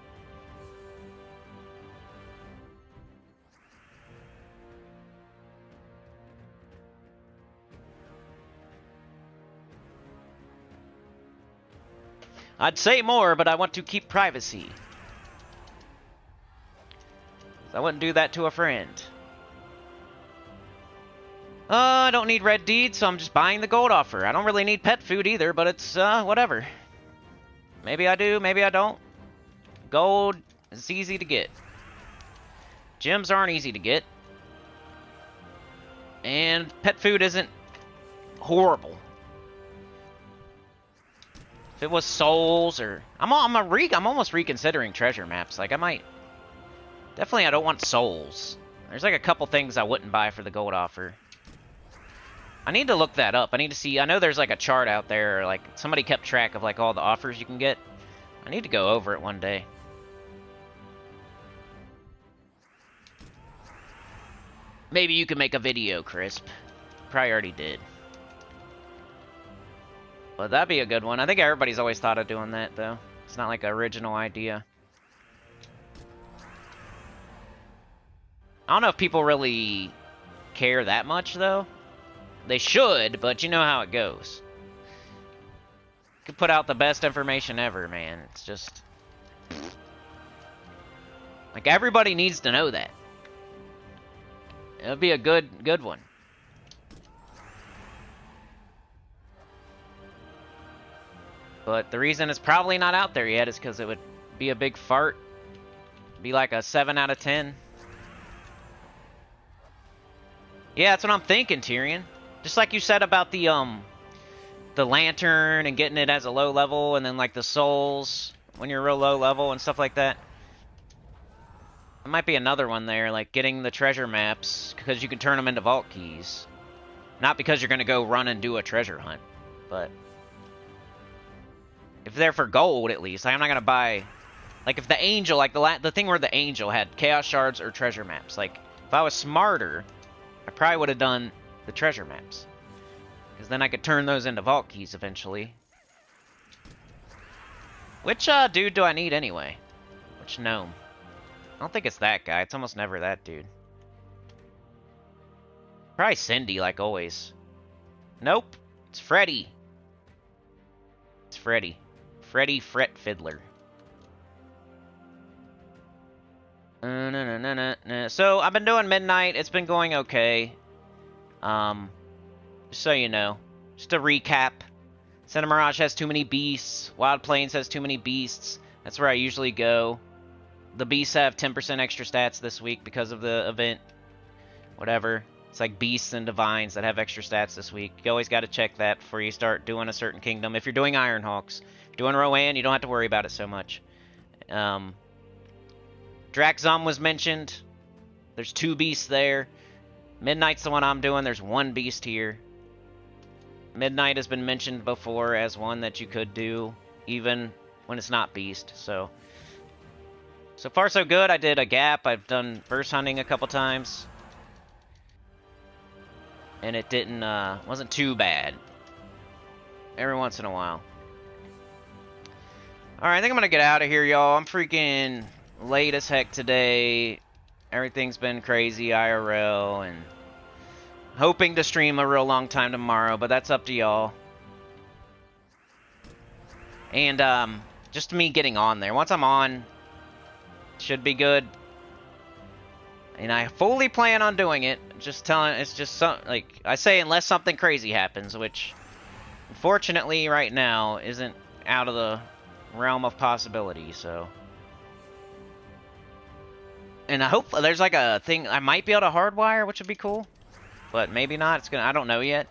I'd say more, but I want to keep privacy. I wouldn't do that to a friend. I don't need red deed, so I'm just buying the gold offer. I don't really need pet food either, but it's, whatever. Maybe I do, maybe I don't. Gold is easy to get. Gems aren't easy to get. And pet food isn't horrible. If it was souls or... I'm almost reconsidering treasure maps. Like, I might... Definitely I don't want souls. There's like a couple things I wouldn't buy for the gold offer. I need to look that up. I need to see... I know there's like a chart out there, or like somebody kept track of like all the offers you can get. I need to go over it one day. Maybe you can make a video, Crisp. Probably already did. But that'd be a good one. I think everybody's always thought of doing that, though. It's not like an original idea. I don't know if people really care that much, though. They should, but you know how it goes. You could put out the best information ever, man. It's just... like, everybody needs to know that. It would be a good one. But the reason it's probably not out there yet is because it would be a big fart. Be like a 7 out of 10. Yeah, that's what I'm thinking, Tyrion. Just like you said about the lantern and getting it as a low level, and then like the souls when you're real low level and stuff like that. There might be another one there, like getting the treasure maps, because you can turn them into vault keys. Not because you're going to go run and do a treasure hunt, but... if they're for gold, at least. I'm not going to buy... like, if the angel, like the thing where the angel had chaos shards or treasure maps. Like, if I was smarter, I probably would have done the treasure maps. Because then I could turn those into vault keys eventually. Which, dude do I need anyway? Which gnome? I don't think it's that guy. It's almost never that dude. Probably Cindy, like always. Nope. It's Freddy. It's Freddy. Freddy Fret Fiddler. So, I've been doing Midnight. It's been going okay. Just so you know. Just a recap. Center Mirage has too many beasts. Wild Plains has too many beasts. That's where I usually go. The beasts have 10% extra stats this week because of the event. Whatever. It's like beasts and divines that have extra stats this week. You always got to check that before you start doing a certain kingdom. If you're doing Ironhawks, if you're doing Rowan, you don't have to worry about it so much. Drakzum was mentioned. There's 2 beasts there. Midnight's the one I'm doing. There's 1 beast here. Midnight has been mentioned before as one that you could do, even when it's not beast. So far so good. I did a gap. I've done burst hunting a couple times. And it wasn't too bad. Every once in a while. Alright, I think I'm gonna get out of here, y'all. I'm freaking late as heck today. Everything's been crazy IRL, and hoping to stream a real long time tomorrow, but that's up to y'all. And, just me getting on there. Once I'm on, should be good. And I fully plan on doing it. Just telling, it's just like I say, unless something crazy happens, which unfortunately right now isn't out of the realm of possibility. So, and I hope there's like a thing I might be able to hardwire, which would be cool, but maybe not. It's gonna, I don't know yet.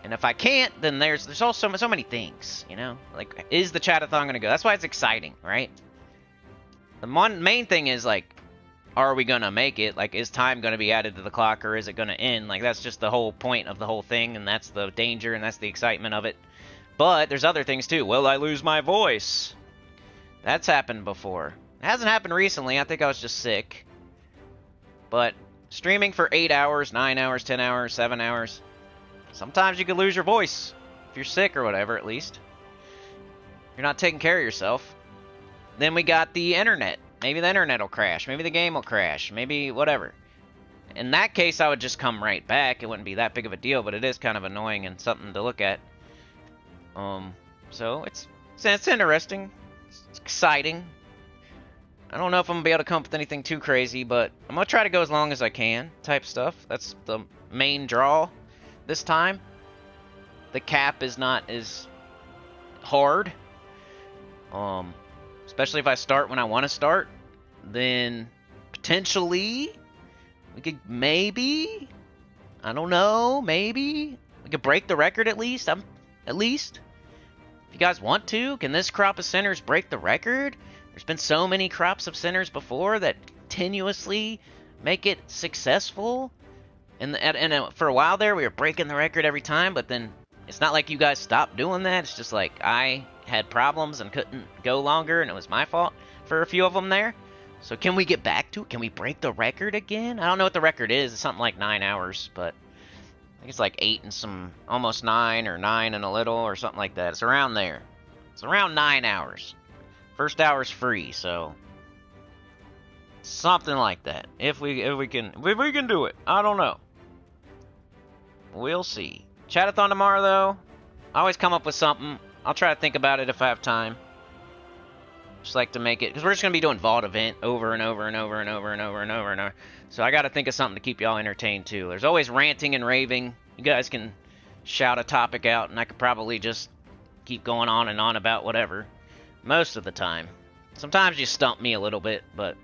And if I can't, then there's also so many things, you know. Like, is the chat-a-thon gonna go? That's why it's exciting, right? The main thing is, like, are we gonna make it? Like, is time gonna be added to the clock, or is it gonna end? Like, that's just the whole point of the whole thing, and that's the danger, and that's the excitement of it. But there's other things too. Will I lose my voice? That's happened before. It hasn't happened recently. I think I was just sick. But streaming for 8 hours, 9 hours, 10 hours, 7 hours, sometimes you could lose your voice. If you're sick or whatever, at least. You're not taking care of yourself. Then we got the internet. Maybe the internet will crash. Maybe the game will crash. Maybe whatever. In that case, I would just come right back. It wouldn't be that big of a deal, but it is kind of annoying and something to look at. So it's interesting. It's exciting. I don't know if I'm going to be able to come up with anything too crazy, but I'm going to try to go as long as I can type stuff. That's the main draw this time. The cap is not as hard. Especially if I start when I want to start, then potentially we could maybe, I don't know, maybe we could break the record at least. At least, if you guys want to, can this crop of sinners break the record? There's been so many crops of sinners before that continuously make it successful, and for a while there we were breaking the record every time. But then it's not like you guys stopped doing that. It's just like I had problems and couldn't go longer, and it was my fault for a few of them there. So can we get back to it? Can we break the record again? I don't know what the record is. It's something like 9 hours, but I think it's like 8 and some, almost 9, or 9 and a little, or something like that. It's around there. It's around 9 hours. First hour's free, so something like that. If we can do it. I don't know. We'll see. Chat-a-thon tomorrow, though. I always come up with something. I'll try to think about it if I have time. Just like to make it, because we're just going to be doing Vault event over and over and over and over and over and over and over. So I got to think of something to keep y'all entertained, too. There's always ranting and raving. You guys can shout a topic out, and I could probably just keep going on and on about whatever. Most of the time. Sometimes you stump me a little bit, but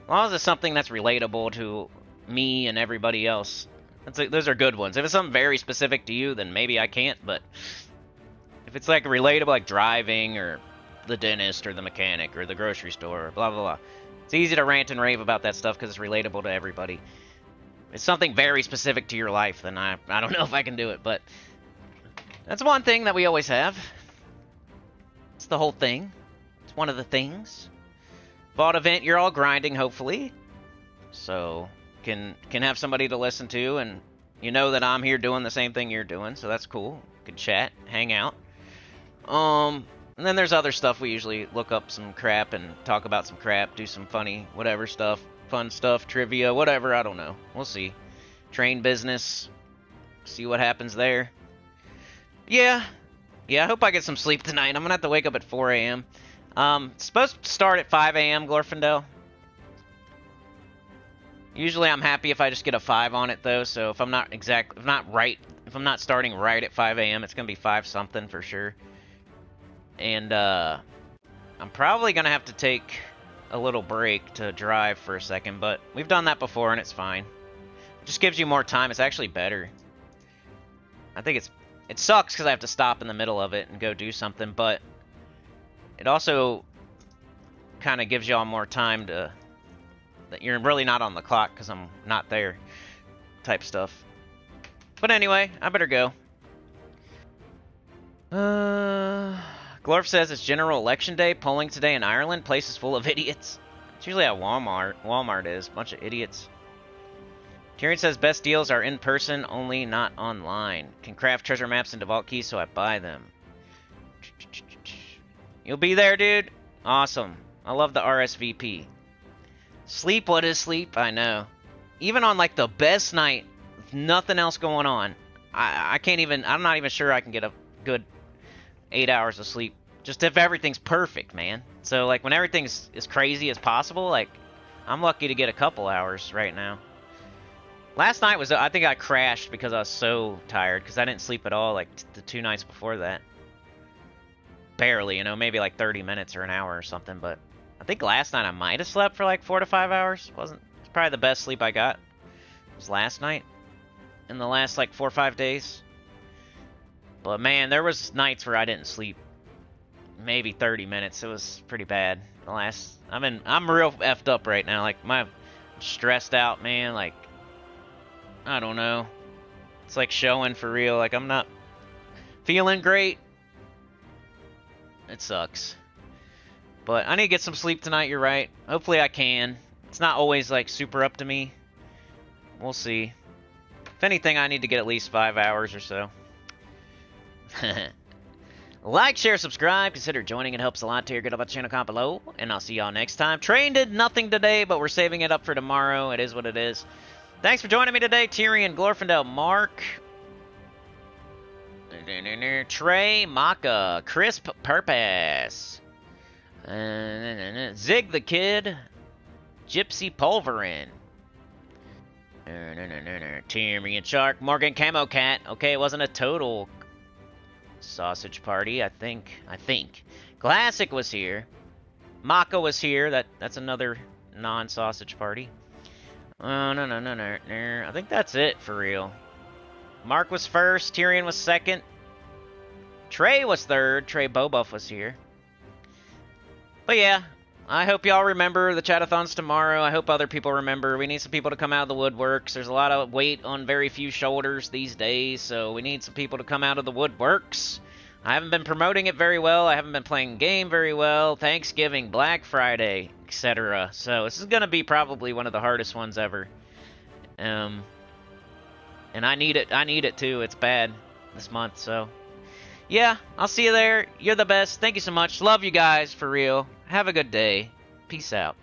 as long as it's something that's relatable to me and everybody else, those are good ones. If it's something very specific to you, then maybe I can't, but if it's like relatable, like driving, or the dentist, or the mechanic, or the grocery store, or blah, blah, blah, it's easy to rant and rave about that stuff because it's relatable to everybody. If it's something very specific to your life, then I don't know if I can do it, but that's one thing that we always have. It's the whole thing. It's one of the things. Vault event, you're all grinding, hopefully. So, can have somebody to listen to, and you know that I'm here doing the same thing you're doing, so that's cool. Could chat, hang out. And then there's other stuff. We usually look up some crap and talk about some crap, do some funny, whatever stuff, fun stuff, trivia, whatever, I don't know. We'll see. Train business, see what happens there. Yeah, I hope I get some sleep tonight. I'm going to have to wake up at 4 a.m. It's supposed to start at 5 a.m., Glorfindel. Usually I'm happy if I just get a 5 on it, though, so if I'm not starting right at 5 a.m., it's going to be 5 something for sure. And, I'm probably going to have to take a little break to drive for a second, but we've done that before and it's fine. It just gives you more time. It's actually better. I think it sucks because I have to stop in the middle of it and go do something, but it also kind of gives y'all more time to that you're really not on the clock because I'm not there type stuff. But anyway, I better go. Glorf says it's general election day. Polling today in Ireland. Place is full of idiots. It's usually at Walmart. Walmart is. Bunch of idiots. Tyrion says best deals are in person, only not online. Can craft treasure maps into vault keys, so I buy them. You'll be there, dude? Awesome. I love the RSVP. Sleep, what is sleep? I know. Even on, like, the best night, with nothing else going on, I can't even, I'm not even sure I can get a good 8 hours of sleep. Just if everything's perfect, man. So, like, when everything's as crazy as possible, like, I'm lucky to get a couple hours right now. Last night was, I think I crashed because I was so tired, because I didn't sleep at all, like, the 2 nights before that. Barely, you know, maybe like 30 minutes or an hour or something, but I think last night I might have slept for like 4 to 5 hours. It's probably the best sleep I got. It was last night. In the last like 4 or 5 days. But man, there was nights where I didn't sleep. Maybe 30 minutes. It was pretty bad. I'm real effed up right now. Like, I'm stressed out, man. Like, I don't know. It's like showing for real. Like, I'm not feeling great. It sucks. But I need to get some sleep tonight, you're right. Hopefully I can. It's not always, like, super up to me. We'll see. If anything, I need to get at least 5 hours or so. Like, share, subscribe. Consider joining. It helps a lot. Get up on the channel, comment below. And I'll see y'all next time. Train did nothing today, but we're saving it up for tomorrow. It is what it is. Thanks for joining me today, Tyrion, Glorfindel, Mark, Trey, Maka, Crisp Purpose, Zig the Kid, Gypsy Pulverin, Tyrion Shark, Morgan Camo Cat. Okay, it wasn't a total sausage party, I think. Classic was here. Maka was here. That's another non-sausage party. No. I think that's it for real. Mark was first. Tyrion was second. Trey was third. Trey Bobuff was here. But yeah, I hope y'all remember the chat-a-thons tomorrow. I hope other people remember. We need some people to come out of the woodworks. There's a lot of weight on very few shoulders these days, so we need some people to come out of the woodworks. I haven't been promoting it very well. I haven't been playing the game very well. Thanksgiving, Black Friday, etc. So this is going to be probably one of the hardest ones ever. And I need it. I need it too. It's bad this month, so yeah, I'll see you there. You're the best. Thank you so much. Love you guys, for real. Have a good day. Peace out.